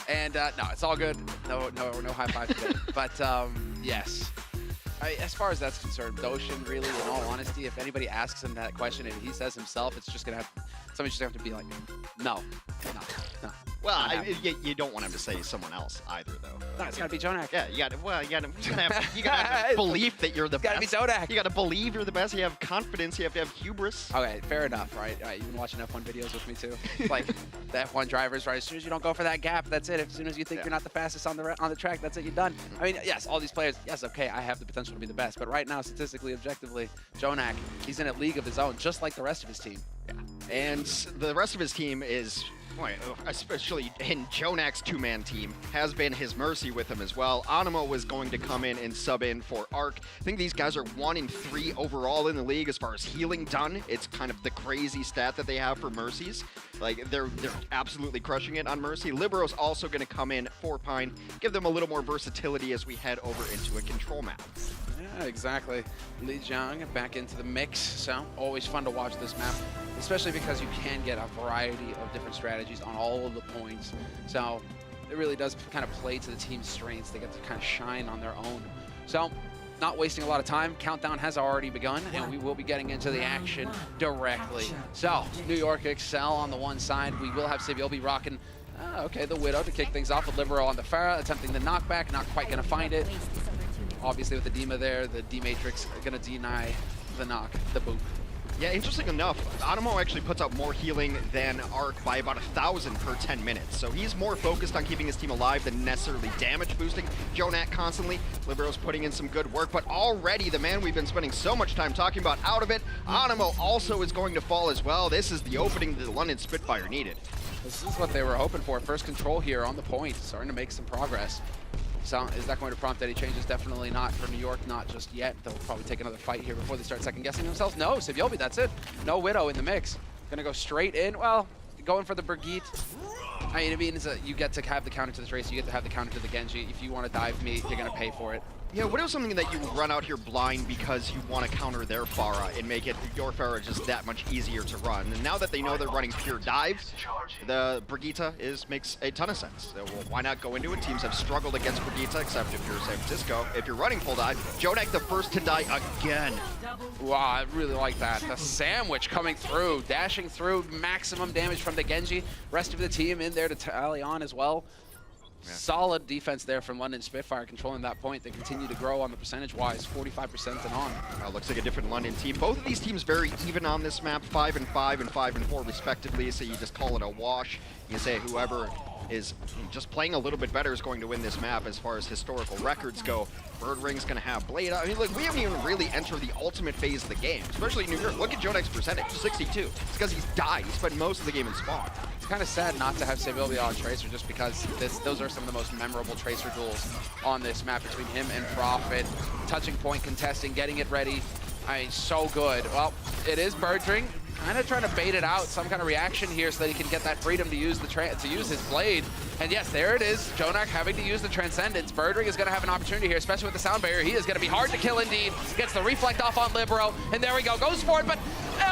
and no, it's all good. No high five today. But yes, as far as that's concerned, Doshin, really, in all honesty, if anybody asks him that question and he says himself, it's just gonna have somebody's just gonna have to be like, no. Well, you don't want him to say someone else either, though. No, it's gotta be Jonak. Yeah, you gotta have belief that you're the best. It's gotta be Jonak. You gotta believe you're the best. You have confidence. You have to have hubris. Okay, fair enough, right? You've been watching F1 videos with me too. Like the F1 drivers, right? As soon as you don't go for that gap, that's it. As soon as you think you're not the fastest on the track, that's it. You're done. I mean, yes, all these players. Yes, okay, I have the potential to be the best, but right now, statistically, objectively, Jonak, he's in a league of his own, just like the rest of his team. Yeah, and the rest of his team is, especially in Jonak's two-man team, has been his mercy with him as well. Animo was going to come in and sub in for Arc. I think these guys are 1-3 overall in the league as far as healing done. It's kind of the crazy stat that they have for mercies. Like, they're absolutely crushing it on Mercy. Libero's also going to come in for Pine, give them a little more versatility as we head over into a control map. Yeah, exactly. Li Jiang back into the mix, so always fun to watch this map, especially because you can get a variety of different strategies on all of the points. So it really does kind of play to the team's strengths. They get to kind of shine on their own. So not wasting a lot of time. Countdown has already begun, and we will be getting into the action directly. So New York Excel on the one side. We will have Sibyobi rocking the Widow to kick things off with Libero on the Pharah, attempting the knockback, not quite going to find it. Obviously with the Dima there, the D-Matrix going to deny the knock, the boop. Yeah, interesting enough, Animo actually puts out more healing than Arc by about 1,000 per 10 minutes. So he's more focused on keeping his team alive than necessarily damage boosting Jonak constantly. Libero's putting in some good work, but already the man we've been spending so much time talking about out of it, Animo also is going to fall as well. This is the opening that the London Spitfire needed. This is what they were hoping for. First control here on the point, starting to make some progress. So is that going to prompt any changes? Definitely not for New York, not just yet. They'll probably take another fight here before they start second-guessing themselves. No, Sibyobi, that's it. No Widow in the mix. Gonna go straight in. Well, going for the Brigitte. I mean, it means that you get to have the counter to the Tracer, you get to have the counter to the Genji. If you want to dive me, you're gonna pay for it. Yeah, Widow's something that you run out here blind because you want to counter their Pharah and make it your Pharah just that much easier to run. And now that they know they're running pure dive, the Brigitte makes a ton of sense. So, well, why not go into it? Teams have struggled against Brigitte, except if you're San Francisco. If you're running full dive, Jonak the first to die again. Wow, I really like that. The sandwich coming through, dashing through, maximum damage from the Genji. Rest of the team in there to tally on as well. Yeah. Solid defense there from London Spitfire, controlling that point. They continue to grow on the percentage-wise, 45% and on. Looks like a different London team. Both of these teams very even on this map, 5-5 and 5-4 respectively, so you just call it a wash. You say whoever is just playing a little bit better is going to win this map as far as historical records go. Birdring's going to have Blade. I mean, look, we haven't even really entered the ultimate phase of the game, especially in New York. Look at Jonak's percentage, 62. It's because he's died. He spent most of the game in spawn. It's kind of sad not to have Sibyobi on Tracer just because those are some of the most memorable Tracer duels on this map between him and Prophet. Touching point, contesting, getting it ready. I mean, so good. Well, it is Birdring. Kind of trying to bait it out, some kind of reaction here so that he can get that freedom to use his blade. And yes, there it is. Jonak having to use the Transcendence. Birdring is going to have an opportunity here, especially with the sound barrier. He is going to be hard to kill indeed. Gets the reflect off on Libero, and there we go. Goes for it, but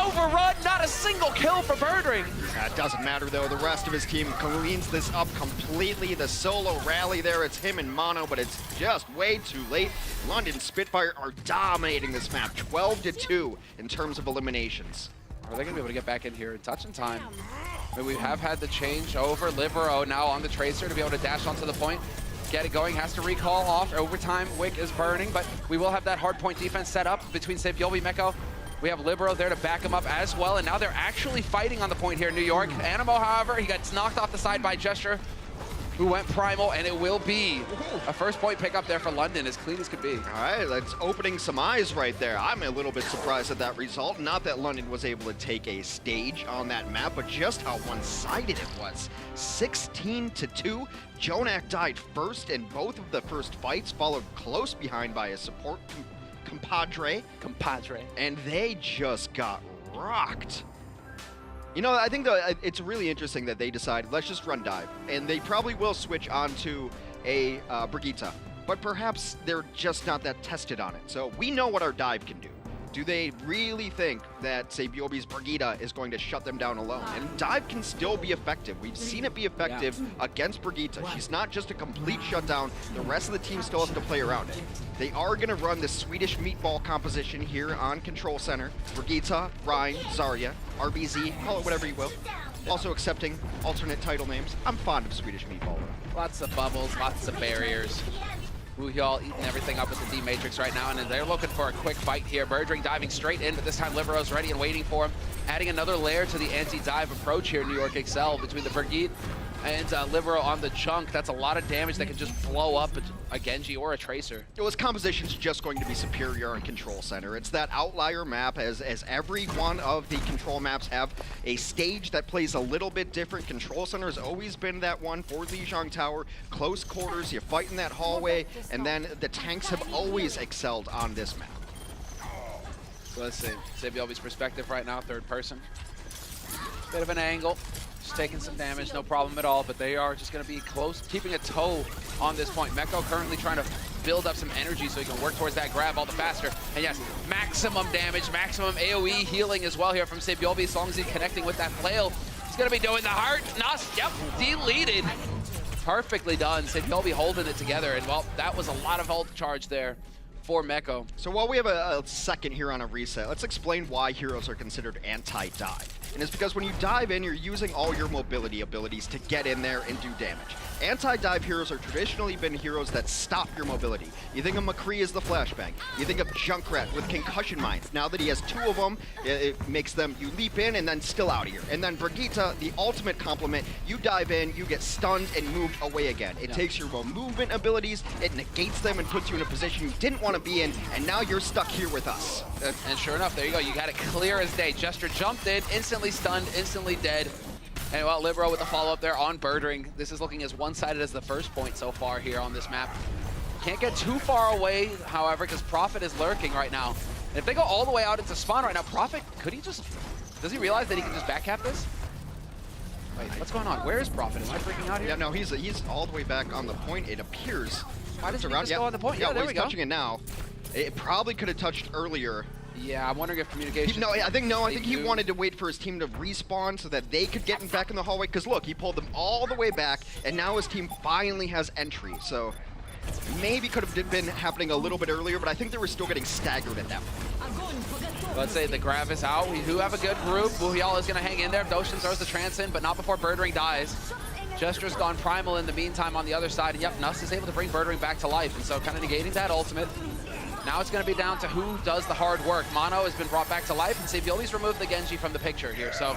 overrun. Not a single kill for Birdring. That doesn't matter, though. The rest of his team cleans this up completely. The solo rally there, it's him and Mono, but it's just way too late. London Spitfire are dominating this map, 12-2 in terms of eliminations. Are they going to be able to get back in here in touch in time? I mean, we have had the change over. Libero now on the Tracer to be able to dash onto the point. Get it going, has to recall off. Overtime, Wick is burning, but we will have that hard point defense set up between Sebiobi, Meko. We have Libero there to back him up as well, and now they're actually fighting on the point here in New York. Animo, however, he gets knocked off the side by Gesture, who went primal, and it will be a first point pickup there for London, as clean as could be. All right, that's opening some eyes right there. I'm a little bit surprised at that result. Not that London was able to take a stage on that map, but just how one-sided it was. 16-2. Jonak died first in both of the first fights, followed close behind by a support compadre. And they just got rocked. You know, I think it's really interesting that they decided, let's just run dive. And they probably will switch onto a Brigitte, but perhaps they're just not that tested on it. So we know what our dive can do. Do they really think that, say, Biobi's Brigitte is going to shut them down alone? And dive can still be effective. We've seen it be effective against Brigitte. She's not just a complete shutdown. The rest of the team still has to play around it. They are going to run the Swedish meatball composition here on Control Center. Brigitte, Ryan, Zarya, RBZ, call it whatever you will. Also accepting alternate title names. I'm fond of Swedish meatball. Lots of bubbles, lots of barriers. Wuhyal eating everything up with the D-Matrix right now, and they're looking for a quick fight here. Birdring diving straight in, but this time Libero's ready and waiting for him. Adding another layer to the anti-dive approach here in New York Excel between the Brigitte and Libero on the chunk. That's a lot of damage that can just blow up a Genji or a Tracer. Well, his composition's just going to be superior on Control Center. It's that outlier map, as every one of the control maps have a stage that plays a little bit different. Control Center has always been that one for Lijiang Tower. Close quarters, you fight in that hallway, and then the tanks have always excelled on this map. So let's see, Sebiobi's perspective right now, third person. Bit of an angle. Just taking some damage, no problem at all, but they are just going to be close, keeping a toe on this point. Meko currently trying to build up some energy so he can work towards that grab all the faster. And yes, maximum damage, maximum AoE healing as well here from Sebiobi, as long as he's connecting with that flail. He's going to be doing the heart. Nas, yep, deleted. Perfectly done. Sebiobi holding it together, and well, that was a lot of ult charge there for Meko. So while we have a second here on a reset, let's explain why heroes are considered anti-dive. And it's because when you dive in, you're using all your mobility abilities to get in there and do damage. Anti-dive heroes are traditionally been heroes that stop your mobility. You think of McCree as the flashbang. You think of Junkrat with concussion mines. Now that he has two of them, it makes them, you leap in and then still out of here. And then Brigitte, the ultimate complement, you dive in, you get stunned and moved away again. It takes your movement abilities, it negates them and puts you in a position you didn't want to be in, and now you're stuck here with us. And sure enough, there you go. You got it clear as day. Jester jumped in, instantly stunned, instantly dead. And well, Libero with the follow-up there on Birdring. This is looking as one-sided as the first point so far here on this map. Can't get too far away, however, because Prophet is lurking right now. And if they go all the way out into spawn right now, Prophet, could he just... Does he realize that he can just backcap this? Wait, what's going on? Where is Prophet? Am I freaking out here? Yeah, no, he's all the way back on the point, it appears. Why doesn't he just go on the point? Yeah, there we go. He's touching it now. It probably could have touched earlier. Yeah, I'm wondering if communication... I think he wanted to wait for his team to respawn so that they could get back in the hallway. Because look, he pulled them all the way back, and now his team finally has entry. So maybe could have been happening a little bit earlier, but I think they were still getting staggered at that point. Let's say the grab is out. We do have a good group. Wuhyal is going to hang in there. Doshin throws the trance in, but not before Birdring dies. Jester's gone primal in the meantime on the other side. And yep, Nuss is able to bring Birdring back to life. And so kind of negating that ultimate. Now it's going to be down to who does the hard work. Mono has been brought back to life, and Sebiobi's removed the Genji from the picture here. So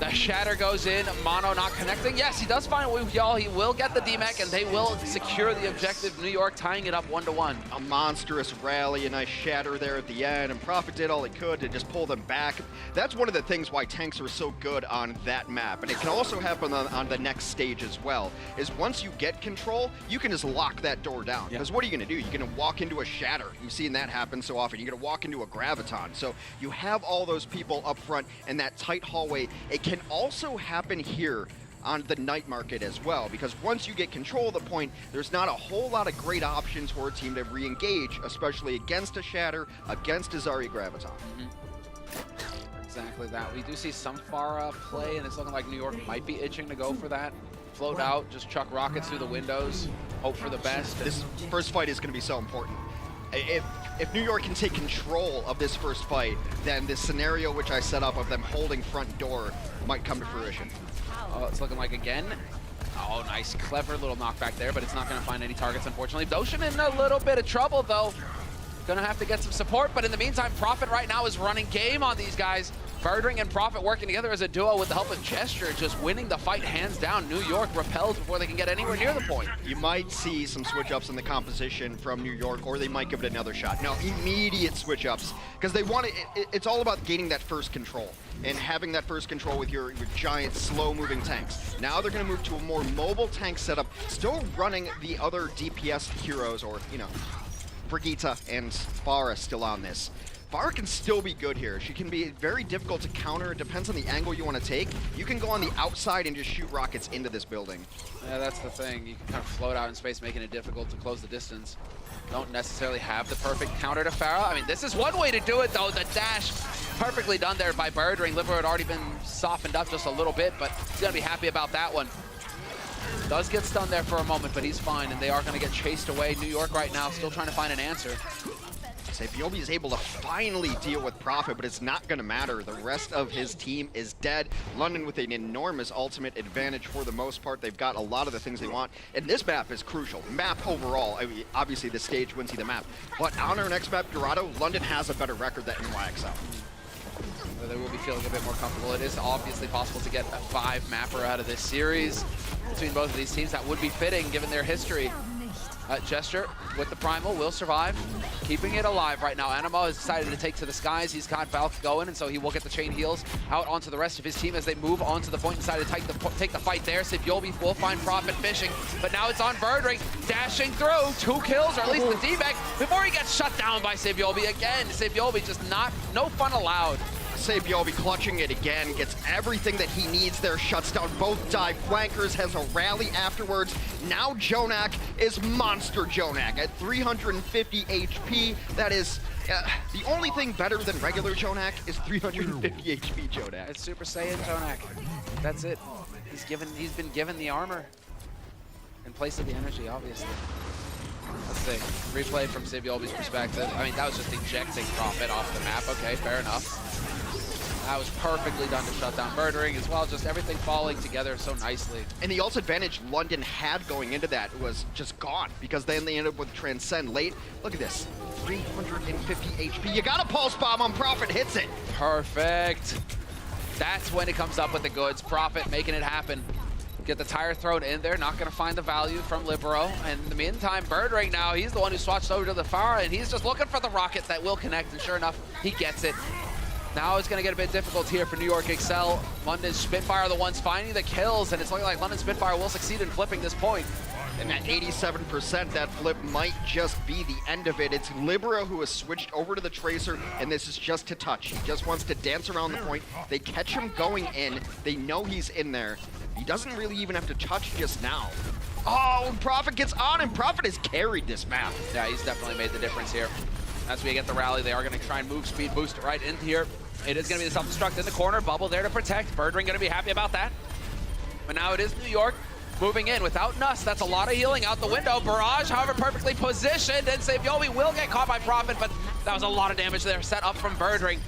the Shatter goes in, Mono not connecting. Yes, he does find Wuhyal. He will get the DMAC, and they will secure the objective. New York tying it up 1-1. A monstrous rally, a nice Shatter there at the end, and Prophet did all he could to just pull them back. That's one of the things why tanks are so good on that map, and it can also happen on the next stage as well, is once you get control, you can just lock that door down. Because what are you going to do? You're going to walk into a Shatter. You've seen that happen so often. You're going to walk into a Graviton. So you have all those people up front in that tight hallway. It can also happen here on the night market as well, because once you get control of the point, there's not a whole lot of great options for a team to re-engage, especially against a Shatter, against a Zarya Graviton. Exactly that. We do see some Pharah play, and it's looking like New York might be itching to go for that. Float out, just chuck rockets through the windows, hope for the best. This first fight is going to be so important. If if New York can take control of this first fight, then this scenario which I set up of them holding front door might come to fruition. Oh, it's looking like again. Oh, nice, clever little knockback there, but it's not going to find any targets, unfortunately. Doshin in a little bit of trouble, though. Gonna have to get some support, but in the meantime, Prophet right now is running game on these guys. Birdring and Prophet working together as a duo with the help of Gesture, just winning the fight hands down. New York repels before they can get anywhere near the point. You might see some switch-ups in the composition from New York, or they might give it another shot. No, immediate switch-ups, because they want it's all about gaining that first control and having that first control with your giant, slow-moving tanks. Now they're going to move to a more mobile tank setup, still running the other DPS heroes, or, you know, Brigitte and Farah still on this. Farah can still be good here. She can be very difficult to counter. It depends on the angle you want to take. You can go on the outside and just shoot rockets into this building. Yeah, that's the thing. You can kind of float out in space, making it difficult to close the distance. Don't necessarily have the perfect counter to Farah. I mean, this is one way to do it, though. The dash, perfectly done there by Birdring. Liver had already been softened up just a little bit, but he's going to be happy about that one. Does get stunned there for a moment, but he's fine, and they are going to get chased away. New York right now still trying to find an answer. Sabiobi is able to finally deal with Prophet, but it's not going to matter. The rest of his team is dead. London with an enormous ultimate advantage for the most part. They've got a lot of the things they want, and this map is crucial. Map overall, I mean, obviously the stage wins you the map, but on our next map, Dorado, London has a better record than NYXL. They will be feeling a bit more comfortable. It is obviously possible to get a 5-mapper out of this series between both of these teams. That would be fitting given their history. Gesture with the Primal will survive, keeping it alive right now. Animo has decided to take to the skies. He's got Valk going, and so he will get the chain heals out onto the rest of his team as they move onto the point. Decided to take the fight there. Sabiobi will find Prophet fishing, but now it's on Birdring, dashing through. 2 kills, or at least the D-Bag, before he gets shut down by Sabiobi again. Sabiobi just no fun allowed. Sabiobi clutching it again, gets everything that he needs there, shuts down both dive flankers, has a rally afterwards. Now Jonak is monster Jonak at 350 HP. That is, the only thing better than regular Jonak is 350 HP Jonak. It's Super Saiyan Jonak. That's it. He's been given the armor in place of the energy, obviously. Let's see. Replay from Sabiobi's perspective. I mean, that was just ejecting Prophet off the map. Okay, fair enough. That was perfectly done to shut down Birdring as well, just everything falling together so nicely. And the ult advantage London had going into that was just gone, because then they ended up with Transcend late. Look at this, 350 HP. You got a pulse bomb on Prophet, hits it. Perfect. That's when it comes up with the goods. Prophet making it happen. Get the tire thrown in there, not gonna find the value from Libero. And in the meantime, Birdring now, he's the one who swatched over to the Farah, and he's just looking for the rocket that will connect, and sure enough, he gets it. Now it's going to get a bit difficult here for New York Excel. London Spitfire are the ones finding the kills, and it's looking like London Spitfire will succeed in flipping this point. And at 87%, that flip might just be the end of it. It's Libero who has switched over to the Tracer, and this is just to touch. He just wants to dance around the point. They catch him going in. They know he's in there. He doesn't really even have to touch just now. Oh, Prophet gets on, and Prophet has carried this map. Yeah, he's definitely made the difference here. As we get the rally, they are going to try and move speed boost right in here. It is going to be the self-destruct in the corner. Bubble there to protect. Birdring going to be happy about that. But now it is New York moving in without Nuss. That's a lot of healing out the window. Barrage, however, perfectly positioned. And Sabiobi will get caught by Prophet, but that was a lot of damage there set up from Birdring.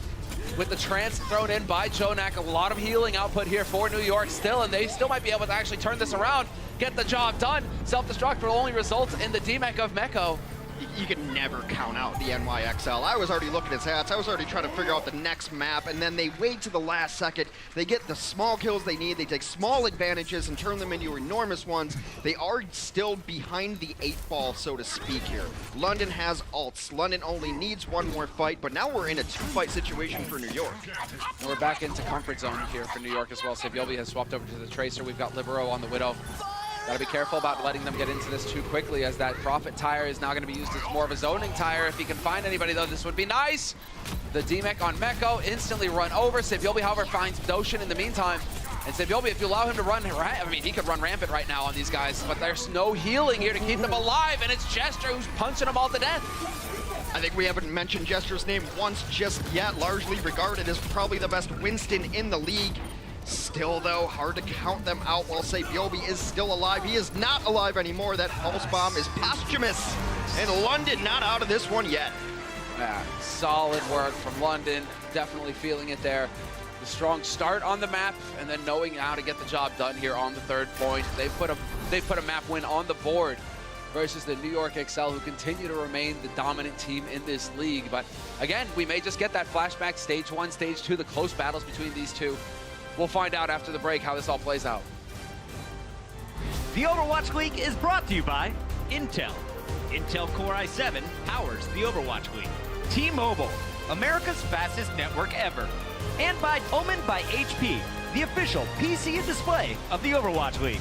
With the trance thrown in by Jonak, a lot of healing output here for New York still, and they still might be able to actually turn this around, get the job done. Self-destruct will only result in the DMEC of Meko. You can never count out the NYXL. I was already looking at his hats. I was already trying to figure out the next map, and then they wait to the last second. They get the small kills they need. They take small advantages and turn them into enormous ones. They are still behind the 8-ball, so to speak here. London has ults. London only needs one more fight, but now we're in a 2-fight situation for New York. And we're back into comfort zone here for New York as well. Sabiobi has swapped over to the Tracer. We've got Libero on the Widow. Gotta be careful about letting them get into this too quickly, as that Prophet tire is now gonna be used as more of a zoning tire. If he can find anybody though, this would be nice. The DMEC on Meko instantly run over. Sabiobi, however, finds Doshin in the meantime. And Sabiobi, if you allow him to run, I mean, he could run rampant right now on these guys, but there's no healing here to keep them alive, and it's Gesture who's punching them all to death. I think we haven't mentioned Gesture's name once just yet, largely regarded as probably the best Winston in the league. Still, though, hard to count them out while Sabiobi is still alive. He is not alive anymore. That pulse bomb is posthumous. And London not out of this one yet. Yeah, solid work from London. Definitely feeling it there. The strong start on the map, and then knowing how to get the job done here on the third point. They put a map win on the board versus the New York XL, who continue to remain the dominant team in this league. But again, we may just get that flashback stage 1, stage 2, the close battles between these two. We'll find out after the break how this all plays out. The Overwatch League is brought to you by Intel. Intel Core i7 powers the Overwatch League. T-Mobile, America's fastest network ever. And by Omen by HP, the official PC and display of the Overwatch League.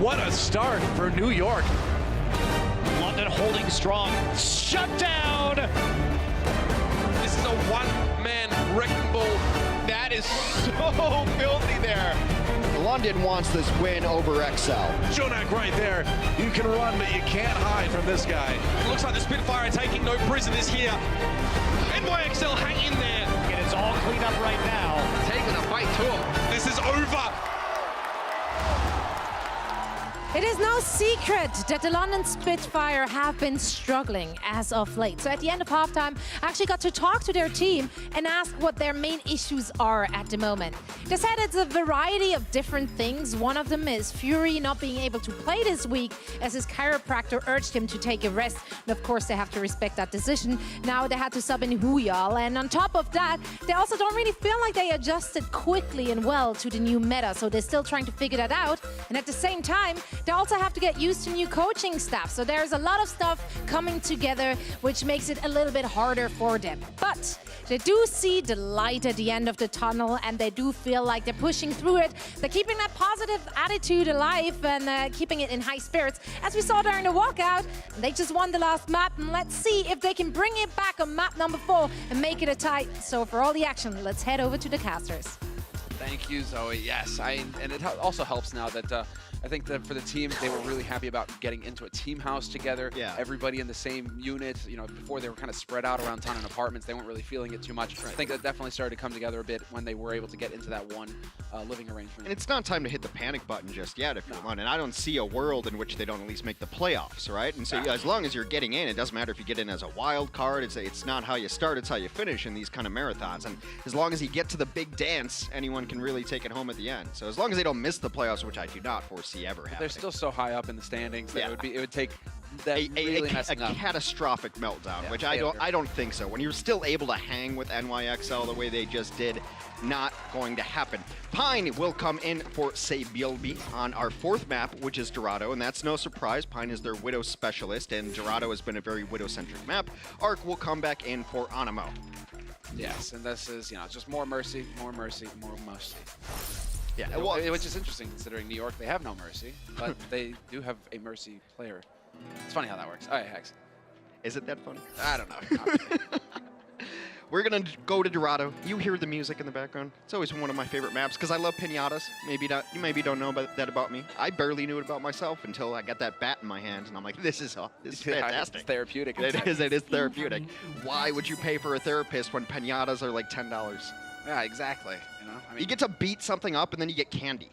What a start for New York. London holding strong. Shut down! This is a one-man wrecking ball. That is so filthy there. London wants this win over XL. Jonak right there. You can run, but you can't hide from this guy. It looks like the Spitfire are taking no prisoners here. NYXL hang in there. And it's all cleaned up right now. Taking a fight to him. This is over. It is no secret that the London Spitfire have been struggling as of late. So at the end of halftime, I actually got to talk to their team and ask what their main issues are at the moment. They said it's a variety of different things. One of them is Fury not being able to play this week as his chiropractor urged him to take a rest. And of course, they have to respect that decision. Now they had to sub in Huyal. And on top of that, they also don't really feel like they adjusted quickly and well to the new meta. So they're still trying to figure that out. And at the same time, They also have to get used to new coaching staff. So there's a lot of stuff coming together, which makes it a little bit harder for them. But they do see the light at the end of the tunnel, and they do feel like they're pushing through it. They're keeping that positive attitude alive and keeping it in high spirits. As we saw during the walkout, they just won the last map, and let's see if they can bring it back on map number 4 and make it a tie. So for all the action, let's head over to the casters. Thank you, Zoe. Yes, and it also helps now that I think that for the team, they were really happy about getting into a team house together. Yeah. Everybody in the same unit. You know, before they were kind of spread out around town in apartments. They weren't really feeling it too much. I think that definitely started to come together a bit when they were able to get into that one living arrangement. And it's not time to hit the panic button just yet if you're London. I don't see a world in which they don't at least make the playoffs, right? And so as long as you're getting in, it doesn't matter if you get in as a wild card. It's not how you start, it's how you finish in these kind of marathons. And as long as you get to the big dance, anyone can really take it home at the end. So as long as they don't miss the playoffs, which I do not foresee ever happening. They're still so high up in the standings that it would take that a catastrophic meltdown, which I don't think so. When you're still able to hang with NYXL the way they just did, not going to happen. Pine will come in for Sebiolbi on our 4th map, which is Dorado, and that's no surprise. Pine is their Widow specialist, and Dorado has been a very Widow-centric map. Arc will come back in for Anamo. Yes, and this is, just more mercy, more mercy, more mercy. Yeah, which is interesting considering New York, they have no mercy, but they do have a mercy player. It's funny how that works. All right, Hex. Is it that funny? I don't know. We're going to go to Dorado. You hear the music in the background. It's always one of my favorite maps because I love pinatas. You maybe don't know that about me. I barely knew it about myself until I got that bat in my hand, and I'm like, this is fantastic. It's therapeutic. It is therapeutic. Why would you pay for a therapist when pinatas are like $10? Yeah, exactly. You get to beat something up, and then you get candy.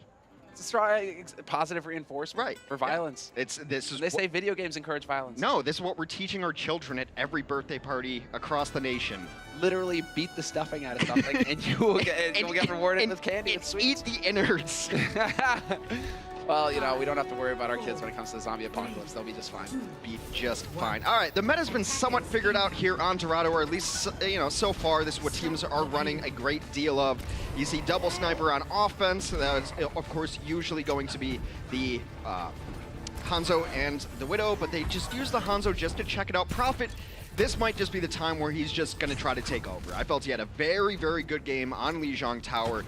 It's positive reinforcement for violence. They say video games encourage violence. No, this is what we're teaching our children at every birthday party across the nation. Literally beat the stuffing out of something, and you will get rewarded with candy and sweets. Eat the innards. Well, we don't have to worry about our kids when it comes to the zombie apocalypse. They'll be just fine. Be just fine. All right, the meta's been somewhat figured out here on Dorado, or at least, so far, this is what teams are running a great deal of. You see double sniper on offense. That is, of course, usually going to be the Hanzo and the Widow, but they just use the Hanzo just to check it out. Prophet, this might just be the time where he's just going to try to take over. I felt he had a very, very good game on Lijiang Tower.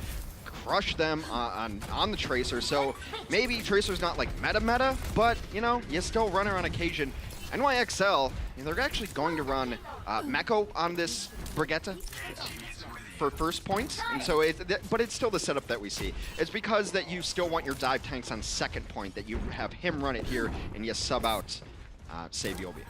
Crush them on the Tracer, so maybe Tracer's not like meta, but you still run her on occasion. NYXL, they're actually going to run Meko on this Brigitte for first points, and so but it's still the setup that we see. It's because that you still want your dive tanks on second point that you have him run it here and you sub out Sebiolbi.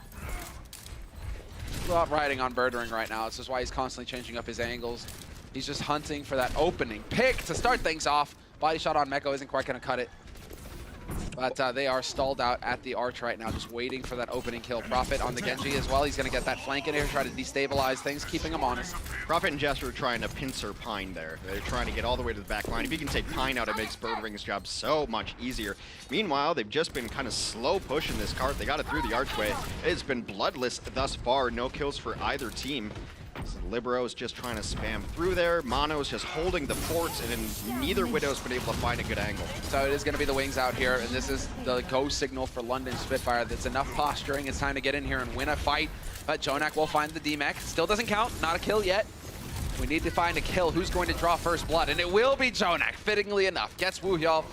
Well, riding on Birdring right now. This is why he's constantly changing up his angles. He's just hunting for that opening pick to start things off. Body shot on Meko isn't quite going to cut it. But they are stalled out at the arch right now, just waiting for that opening kill. Prophet on the Genji as well. He's going to get that flank in here, try to destabilize things, keeping him honest. Prophet and Jester are trying to pincer Pine there. They're trying to get all the way to the back line. If you can take Pine out, it makes Birdring's job so much easier. Meanwhile, they've just been kind of slow pushing this cart. They got it through the archway. It's been bloodless thus far. No kills for either team. Libero's just trying to spam through there. Mono's just holding the forts, and then neither Widow's been able to find a good angle. So it is going to be the wings out here, and this is the go signal for London Spitfire. That's enough posturing. It's time to get in here and win a fight. But Jonak will find the DMAC. Still doesn't count. Not a kill yet. We need to find a kill. Who's going to draw first blood? And it will be Jonak, fittingly enough. Gets Woohyal.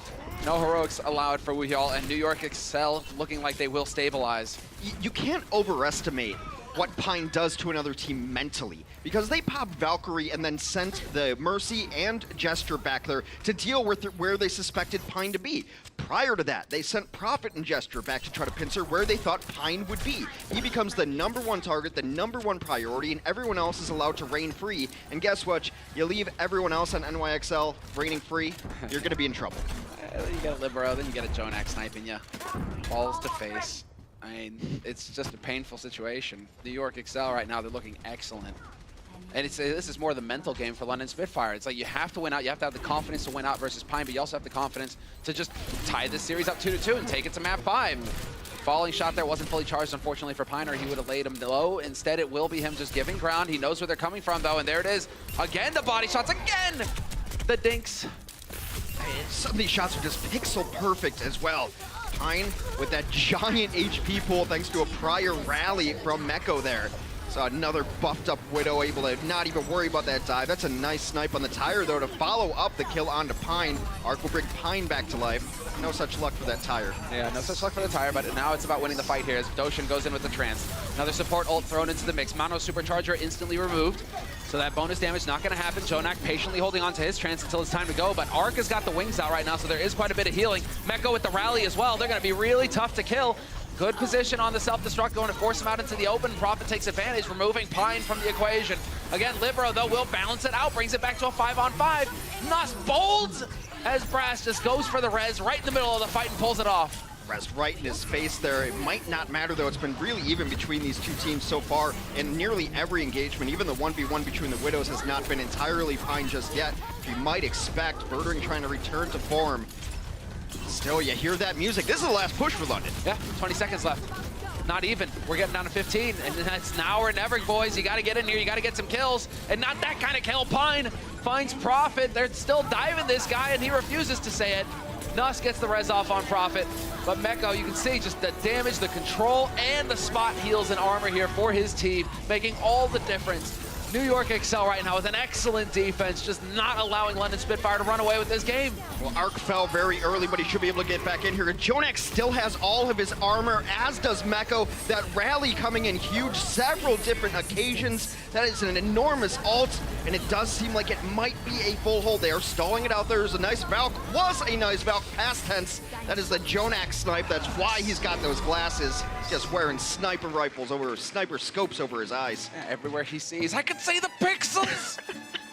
No heroics allowed for Woohyal, and New York Excel looking like they will stabilize. You can't overestimate what Pine does to another team mentally, because they popped Valkyrie and then sent the Mercy and Jester back there to deal with where they suspected Pine to be. Prior to that, they sent Prophet and Jester back to try to pincer where they thought Pine would be. He becomes the #1 target, the #1 priority, and everyone else is allowed to reign free. And guess what? You leave everyone else on NYXL reigning free, you're going to be in trouble. You get a Libero, then you get a Jonak sniping you. Balls to face. I mean, it's just a painful situation. New York Excel right now, they're looking excellent. And this is more the mental game for London Spitfire. It's like you have to win out. You have to have the confidence to win out versus Pine, but you also have the confidence to just tie this series up 2-2 and take it to map 5. Falling shot there wasn't fully charged, unfortunately, for Pine, or he would have laid him low. Instead, it will be him just giving ground. He knows where they're coming from, though, and there it is. Again, the body shots. Again, the dinks. Some of these shots are just pixel perfect as well. Pine with that giant HP pool thanks to a prior rally from Meko there. So another buffed up Widow able to not even worry about that dive. That's a nice snipe on the tire though to follow up the kill onto Pine. Arc will bring Pine back to life. No such luck for that tire. Yeah, no such luck for the tire, but now it's about winning the fight here as Doshin goes in with the trance. Another support ult thrown into the mix. Mono Supercharger instantly removed. So that bonus damage not going to happen. Jonak patiently holding on to his trance until it's time to go, but Arc has got the wings out right now, so there is quite a bit of healing. Meko with the rally as well. They're going to be really tough to kill. Good position on the self-destruct, going to force him out into the open. Prophet takes advantage, removing Pine from the equation. Again, Libero, though, will balance it out, brings it back to a 5-on-5. Nos bolds as Brass just goes for the res right in the middle of the fight and pulls it off. Res right in his face there. It might not matter, though. It's been really even between these two teams so far in nearly every engagement. Even the 1v1 between the Widows has not been entirely Pine just yet. You might expect Birdring trying to return to form. Still, you hear that music. This is the last push for London. Yeah, 20 seconds left. Not even. We're getting down to 15, and that's now or never, boys. You got to get in here. You got to get some kills, and not that kind of kill. Pine finds Prophet. They're still diving this guy, and he refuses to say it. Nuss gets the res off on Prophet, but Meko, you can see just the damage, the control, and the spot heals and armor here for his team, making all the difference. New York excel right now with an excellent defense, just not allowing London Spitfire to run away with this game. Well, Arc fell very early, but he should be able to get back in here. And Jonak still has all of his armor, as does Meko. That rally coming in huge, several different occasions. That is an enormous ult, and it does seem like it might be a full hold. They are stalling it out there. There's a nice Valk, was a nice Valk, past tense. That is the Jonak snipe. That's why he's got those glasses. Just wearing sniper rifles over, sniper scopes over his eyes. Yeah, everywhere he sees, I could see the pixels.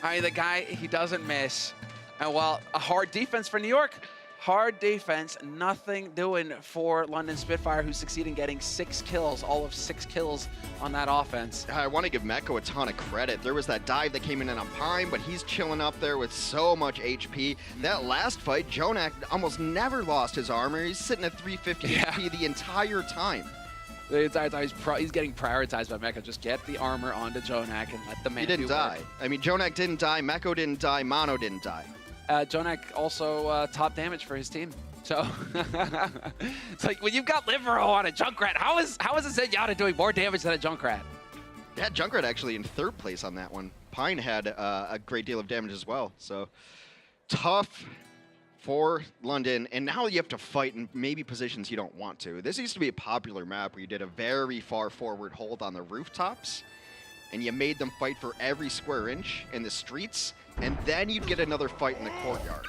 I mean, the guy, he doesn't miss. And while a hard defense for New York, hard defense, nothing doing for London Spitfire, who succeed in getting 6 kills, all of 6 kills on that offense. I want to give Meko a ton of credit. There was that dive that came in on Pine, but he's chilling up there with so much HP. That last fight, Jonak almost never lost his armor. He's sitting at 350 HP the entire time. The entire time he's getting prioritized by Meko. Just get the armor onto Jonak and let the man He didn't die. I mean, Jonak didn't die, Meko didn't die, Mono didn't die. Jonak also top damage for his team. So it's like when you've got Libero on a Junkrat, how is it Zenyatta doing more damage than a Junkrat? Yeah, Junkrat actually in 3rd place on that one. Pine had a great deal of damage as well. So tough for London, and now you have to fight in maybe positions you don't want to. This used to be a popular map where you did a very far forward hold on the rooftops, and you made them fight for every square inch in the streets, and then you'd get another fight in the courtyard.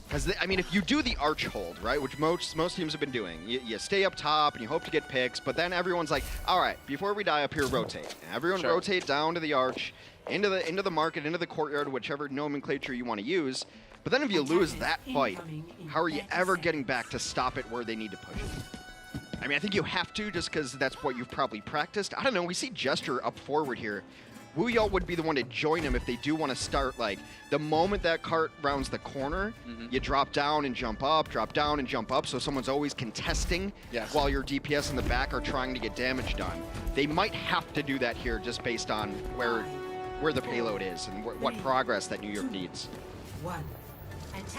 Because, I mean, if you do the arch hold, right, which most teams have been doing, you stay up top and you hope to get picks, but then everyone's like, all right, before we die up here, rotate. And everyone rotate down to the arch, into the market, into the courtyard, whichever nomenclature you want to use. But then if you lose that fight, how are you ever getting back to stop it where they need to push it? I mean, I think you have to, just because that's what you've probably practiced. I don't know, we see Gesture up forward here. Wuyao would be the one to join him if they do want to start, like, the moment that cart rounds the corner, you drop down and jump up, drop down and jump up, so someone's always contesting while your DPS in the back are trying to get damage done. They might have to do that here just based on where the payload is and what progress that New York needs.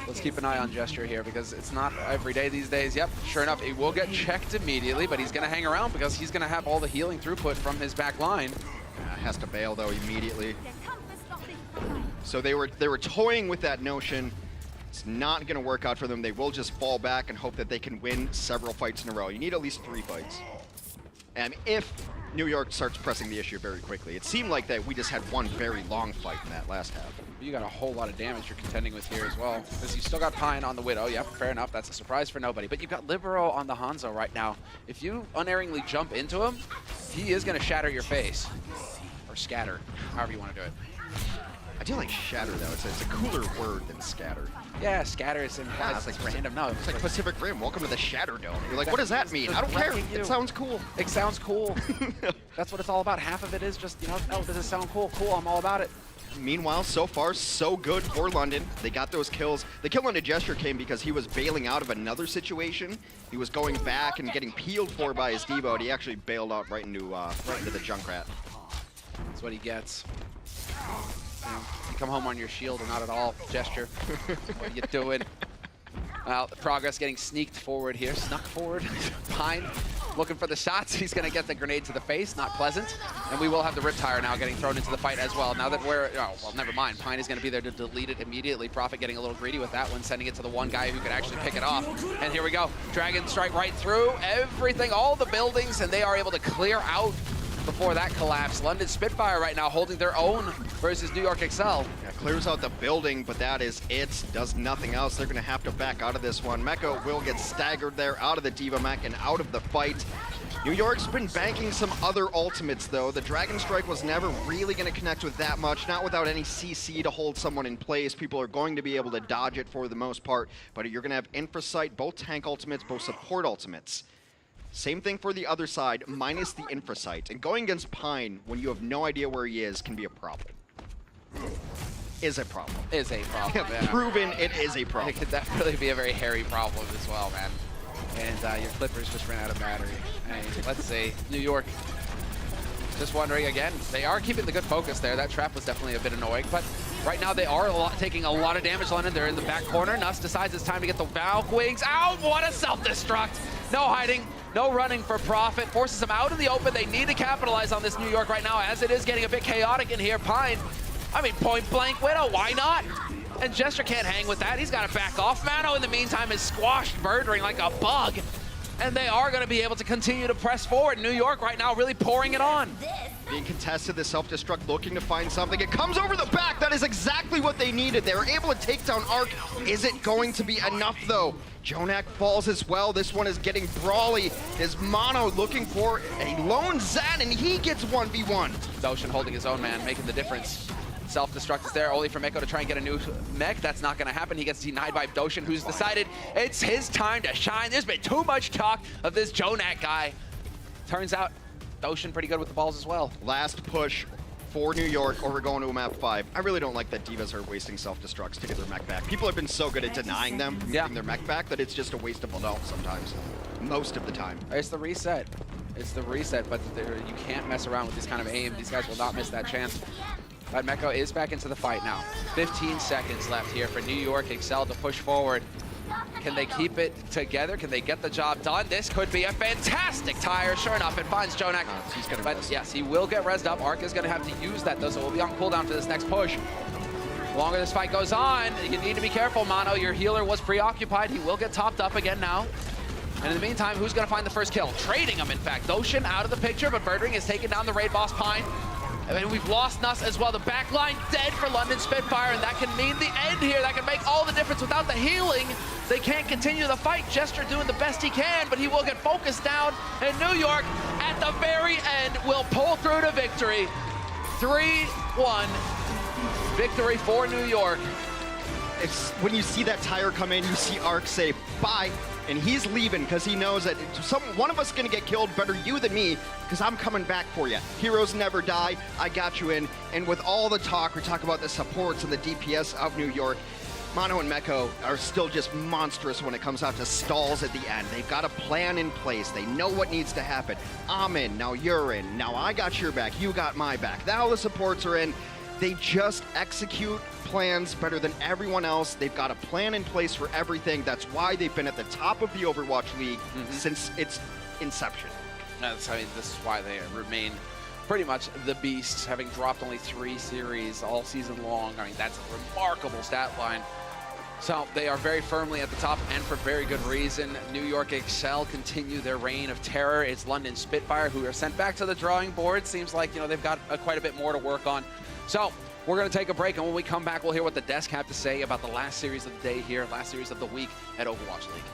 Let's keep an eye on Gesture here because it's not every day these days. Yep, sure enough, it will get checked immediately, but he's going to hang around because he's going to have all the healing throughput from his back line. Has to bail though immediately. So they were toying with that notion. It's not going to work out for them. They will just fall back and hope that they can win several fights in a row. You need at least 3 fights. And if New York starts pressing the issue very quickly, it seemed like that we just had one very long fight in that last half. You got a whole lot of damage you're contending with here as well. Because you still got Pine on the Widow. Yep, fair enough. That's a surprise for nobody. But you've got Libero on the Hanzo right now. If you unerringly jump into him, he is going to shatter your face. Or scatter, however you want to do it. I do like shatter though. It's a cooler word than scatter. Yeah, scatter is implies it's like random. No, it's like Pacific Rim. Welcome to the Shatter Dome. You're like, what does that mean? I don't care. It sounds cool. It sounds cool. That's what it's all about. Half of it is just, you know, oh, does it sound cool? Cool, I'm all about it. Meanwhile, so far, so good for London. They got those kills. The kill on the Gesture came because he was bailing out of another situation. He was going back and getting peeled for by his Devo, and he actually bailed out right into the Junkrat. That's what he gets. You know, you come home on your shield or not at all, Gesture. What are you doing? Well, Progress getting sneaked forward here, snuck forward. Pine looking for the shots. He's going to get the grenade to the face, not pleasant. And we will have the Riptire now getting thrown into the fight as well. Now that we're, oh, well, never mind. Pine is going to be there to delete it immediately. Prophet getting a little greedy with that one, sending it to the one guy who could actually pick it off. And here we go. Dragon strike right through everything, all the buildings, and they are able to clear out before that collapse. London Spitfire right now holding their own versus New York Excel. Yeah, clears out the building, but that is it. Does nothing else. They're going to have to back out of this one. Mecha will get staggered there out of the Diva Mech and out of the fight. New York's been banking some other ultimates, though. The Dragon Strike was never really going to connect with that much, not without any CC to hold someone in place. People are going to be able to dodge it for the most part, but you're going to have Infrasight, both tank ultimates, both support ultimates. Same thing for the other side, minus the Infrasight. And going against Pine, when you have no idea where he is, can be a problem. Is a problem. Is a problem, yeah. Proven it is a problem. It could definitely be a very hairy problem as well, man. And your Clippers just ran out of battery. And let's see, New York, just wondering again, they are keeping the good focus there. That trap was definitely a bit annoying, but right now they are taking a lot of damage, London. They're in the back corner. Nuss decides it's time to get the Valk Wings out. What a self-destruct. No hiding, no running for Prophet. Forces them out in the open. They need to capitalize on this New York right now, as it is getting a bit chaotic in here. Pine, I mean, point blank Widow, why not? And Jester can't hang with that. He's got to back off. Mano, in the meantime, is squashed, murdering like a bug. And they are going to be able to continue to press forward. New York right now really pouring it on. Being contested, the self-destruct looking to find something. It comes over the back. That is exactly what they needed. They were able to take down Arc. Is it going to be enough, though? Jonak falls as well. This one is getting brawly. Is Mono looking for a lone Zen, and he gets 1v1. Doshin holding his own, man, making the difference. Self-destruct is there, only for Meko to try and get a new mech. That's not going to happen. He gets denied by Doshin, who's decided it's his time to shine. There's been too much talk of this Jonak guy. Turns out, Doshin pretty good with the balls as well. Last push for New York, or we're going to a map 5. I really don't like that Divas are wasting self-destructs to get their mech back. People have been so good at denying them from getting their mech back that it's just a waste of adult sometimes. Most of the time. It's the reset. It's the reset, but you can't mess around with this kind of aim. These guys will not miss that chance. But Meko is back into the fight now. 15 seconds left here for New York Excel to push forward. Can they keep it together? Can they get the job done? This could be a fantastic tire. Sure enough, it finds Jonak. He's gonna but yes, he will get rezzed up. Arc is going to have to use that, though, so we'll be on cooldown for this next push. The longer this fight goes on, you need to be careful, Mono. Your healer was preoccupied. He will get topped up again now. And in the meantime, who's going to find the first kill? Trading him, in fact. Doshin out of the picture, but Birdring has taken down the raid boss Pine. And we've lost Nuss as well. The backline dead for London Spitfire, and that can mean the end here. That can make all the difference. Without the healing, they can't continue the fight. Jester doing the best he can, but he will get focused down. And New York, at the very end, will pull through to victory. 3-1 victory for New York. It's when you see that tire come in, you see Arc say, bye. And he's leaving because he knows that one of us is going to get killed, better you than me, because I'm coming back for you. Heroes never die. I got you in. And with all the talk, we talk about the supports and the DPS of New York. Mono and Meko are still just monstrous when it comes out to stalls at the end. They've got a plan in place. They know what needs to happen. I'm in. Now you're in. Now I got your back. You got my back. Now the supports are in. They just execute plans better than everyone else. They've got a plan in place for everything. That's why they've been at the top of the Overwatch League since its inception. I mean, this is why they remain pretty much the beasts, having dropped only 3 series all season long. I mean, that's a remarkable stat line. So they are very firmly at the top, and for very good reason. New York Excel continue their reign of terror. It's London Spitfire who are sent back to the drawing board. Seems like, you know, they've got quite a bit more to work on. So we're going to take a break, and when we come back, we'll hear what the desk have to say about the last series of the day here, last series of the week at Overwatch League.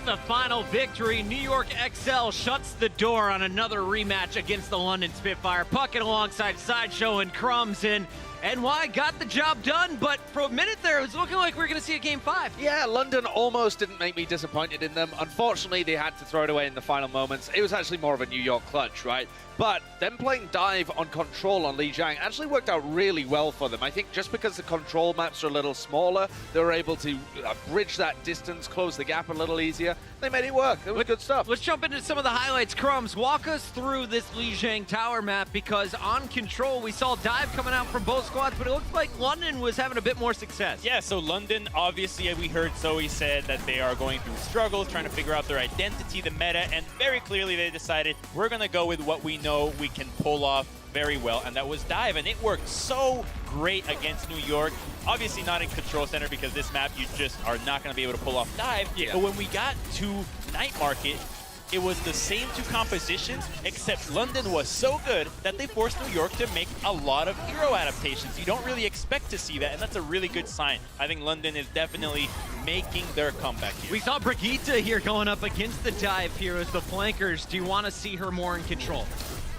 With a final victory, New York XL shuts the door on another rematch against the London Spitfire. Puckett alongside Sideshow and Crumbs, and NY got the job done, but for a minute there, it was looking like we were going to see a Game 5. Yeah, London almost didn't make me disappointed in them. Unfortunately, they had to throw it away in the final moments. It was actually more of a New York clutch, right? But them playing dive on control on Lijiang actually worked out really well for them. I think just because the control maps are a little smaller, they were able to bridge that distance, close the gap a little easier. They made it work. It was good stuff. Let's jump into some of the highlights. Crumbs, walk us through this Lijiang tower map, because on control, we saw dive coming out from both squads, but it looks like London was having a bit more success. Yeah, so London, obviously, we heard Zoe said that they are going through struggles, trying to figure out their identity, the meta, and very clearly they decided we're going to go with what we know we can pull off very well, and that was dive, and it worked so great against New York. Obviously not in Control Center, because this map you just are not going to be able to pull off dive, but when we got to Night Market, it was the same two compositions, except London was so good that they forced New York to make a lot of hero adaptations. You don't really expect to see that, and that's a really good sign. I think London is definitely making their comeback here. We saw Brigitte here going up against the dive heroes, the flankers. Do you want to see her more in control?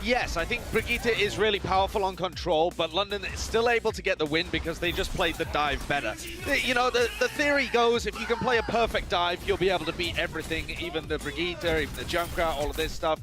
Yes, I think Brigitte is really powerful on control, but London is still able to get the win because they just played the dive better. You know, the theory goes, if you can play a perfect dive, you'll be able to beat everything, even the Brigitte, even the Junkrat, all of this stuff.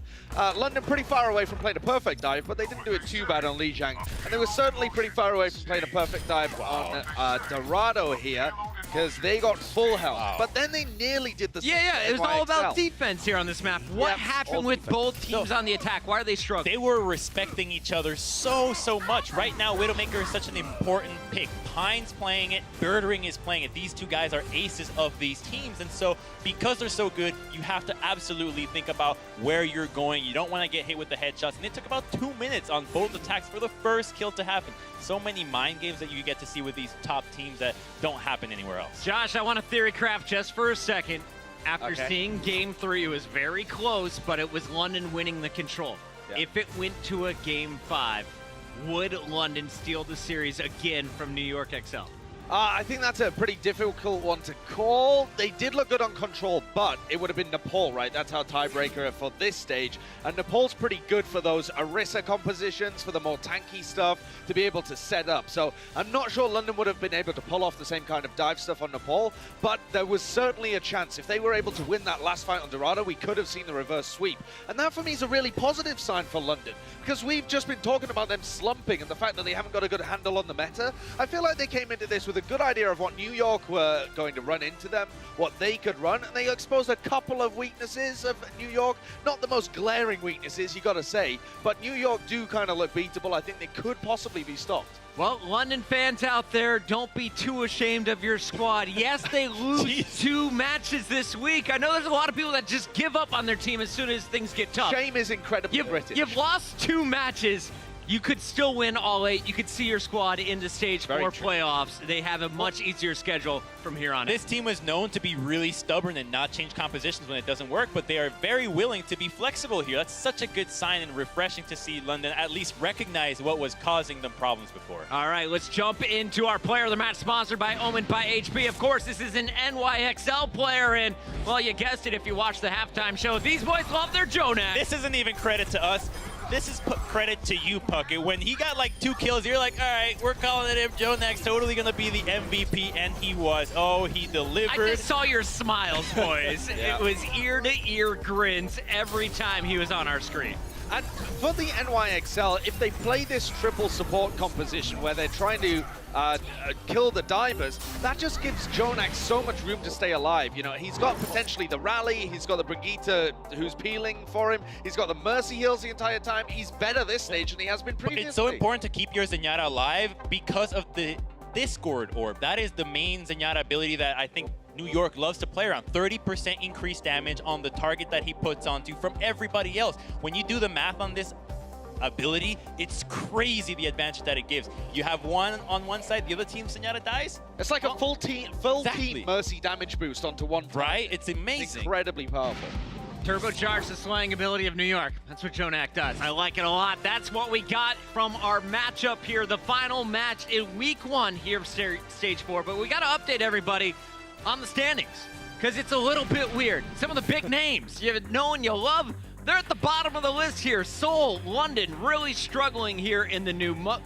London pretty far away from playing a perfect dive, but they didn't do it too bad on Lijiang. And they were certainly pretty far away from playing a perfect dive on Dorado here, because they got full health. But then they nearly did the same. Yeah, it was all about defense here on this map. What happened with both teams on the attack? Why are they struggling? They were respecting each other so much. Right now, Widowmaker is such an important pick. Pine's playing it, Birdring is playing it. These two guys are aces of these teams, and so because they're so good, you have to absolutely think about where you're going. You don't want to get hit with the headshots, and it took about 2 minutes on both attacks for the first kill to happen. So many mind games that you get to see with these top teams that don't happen anywhere else. Josh, I want to theory craft just for a second. After seeing Game 3, it was very close, but it was London winning the control. If it went to a Game 5, would London steal the series again from New York XL? I think that's a pretty difficult one to call. They did look good on control, but it would have been Nepal, right? That's our tiebreaker for this stage. And Nepal's pretty good for those Orisa compositions, for the more tanky stuff, to be able to set up. So I'm not sure London would have been able to pull off the same kind of dive stuff on Nepal, but there was certainly a chance. If they were able to win that last fight on Dorado, we could have seen the reverse sweep. And that for me is a really positive sign for London, because we've just been talking about them slumping and the fact that they haven't got a good handle on the meta. I feel like they came into this with a good idea of what New York were going to run into them, what they could run, and they exposed a couple of weaknesses of New York. Not the most glaring weaknesses, you got to say, but New York do kind of look beatable. I think they could possibly be stopped. Well, London fans out there, don't be too ashamed of your squad. Yes, they lose 2 matches this week. I know there's a lot of people that just give up on their team as soon as things get tough. Shame is incredibly British. You've lost 2 matches. You could still win all 8. You could see your squad into Stage 4 playoffs. They have a much easier schedule from here on. This team was known to be really stubborn and not change compositions when it doesn't work, but they are very willing to be flexible here. That's such a good sign and refreshing to see London at least recognize what was causing them problems before. All right, let's jump into our player of the match, sponsored by Omen by HP. Of course, this is an NYXL player, and, well, you guessed it if you watched the halftime show. These boys love their Jonak. This isn't even credit to us. This is credit to you, Puckett. When he got like 2 kills, you're like, all right, we're calling it him. Jonak's totally going to be the MVP, and he was. Oh, he delivered. I just saw your smiles, boys. It was ear-to-ear grins every time he was on our screen. And for the NYXL, if they play this triple support composition where they're trying to kill the divers, that just gives Jonak so much room to stay alive. You know, he's got potentially the rally, he's got the Brigitte who's peeling for him, he's got the Mercy heals the entire time. He's better this stage than he has been previously. It's so important to keep your Zenyatta alive because of the Discord orb. That is the main Zenyatta ability that I think New York loves to play around. 30% increased damage on the target that he puts onto from everybody else. When you do the math on this ability, it's crazy the advantage that it gives. You have one on one side, the other team Zenyatta dies. It's like a full team Mercy damage boost onto one target. Right? It's amazing. It's incredibly powerful. Turbocharge the slaying ability of New York. That's what Jonak does. I like it a lot. That's what we got from our matchup here, the final match in week 1 here of Stage 4. But we got to update everybody on the standings, because it's a little bit weird. Some of the big names you know and you love, they're at the bottom of the list here. Seoul, London, really struggling here in the new meta.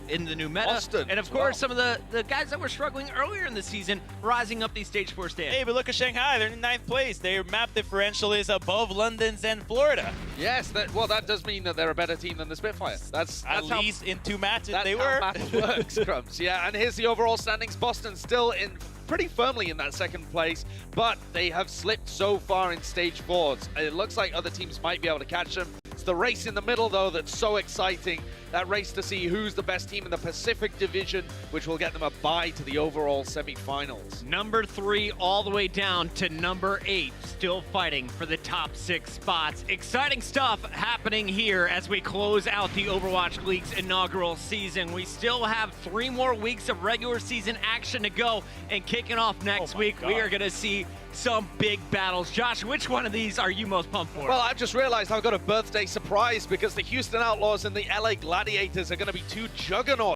Boston and of course, some of the guys that were struggling earlier in the season rising up these stage 4 stands. Hey, but look at Shanghai. They're in 9th place. Their map differential is above London's and Florida. Yes, that does mean that they're a better team than the Spitfire. That's at least in 2 matches they how were. Math works, Crumbs. Yeah, and here's the overall standings. Boston still in pretty firmly in that 2nd place, but they have slipped so far in stage 4s. It looks like other teams might be able to catch them. It's the race in the middle, though, that's so exciting. That race to see who's the best team in the Pacific Division, which will get them a bye to the overall semifinals. Number 3 all the way down to number 8, still fighting for the top 6 spots. Exciting stuff happening here as we close out the Overwatch League's inaugural season. We still have 3 more weeks of regular season action to go, and kicking off next week, we are going to see some big battles. Josh, which one of these are you most pumped for? Well, I've just realized I've got a birthday surprise because the Houston Outlaws and the LA Gladiators are going to be 2 juggernauts.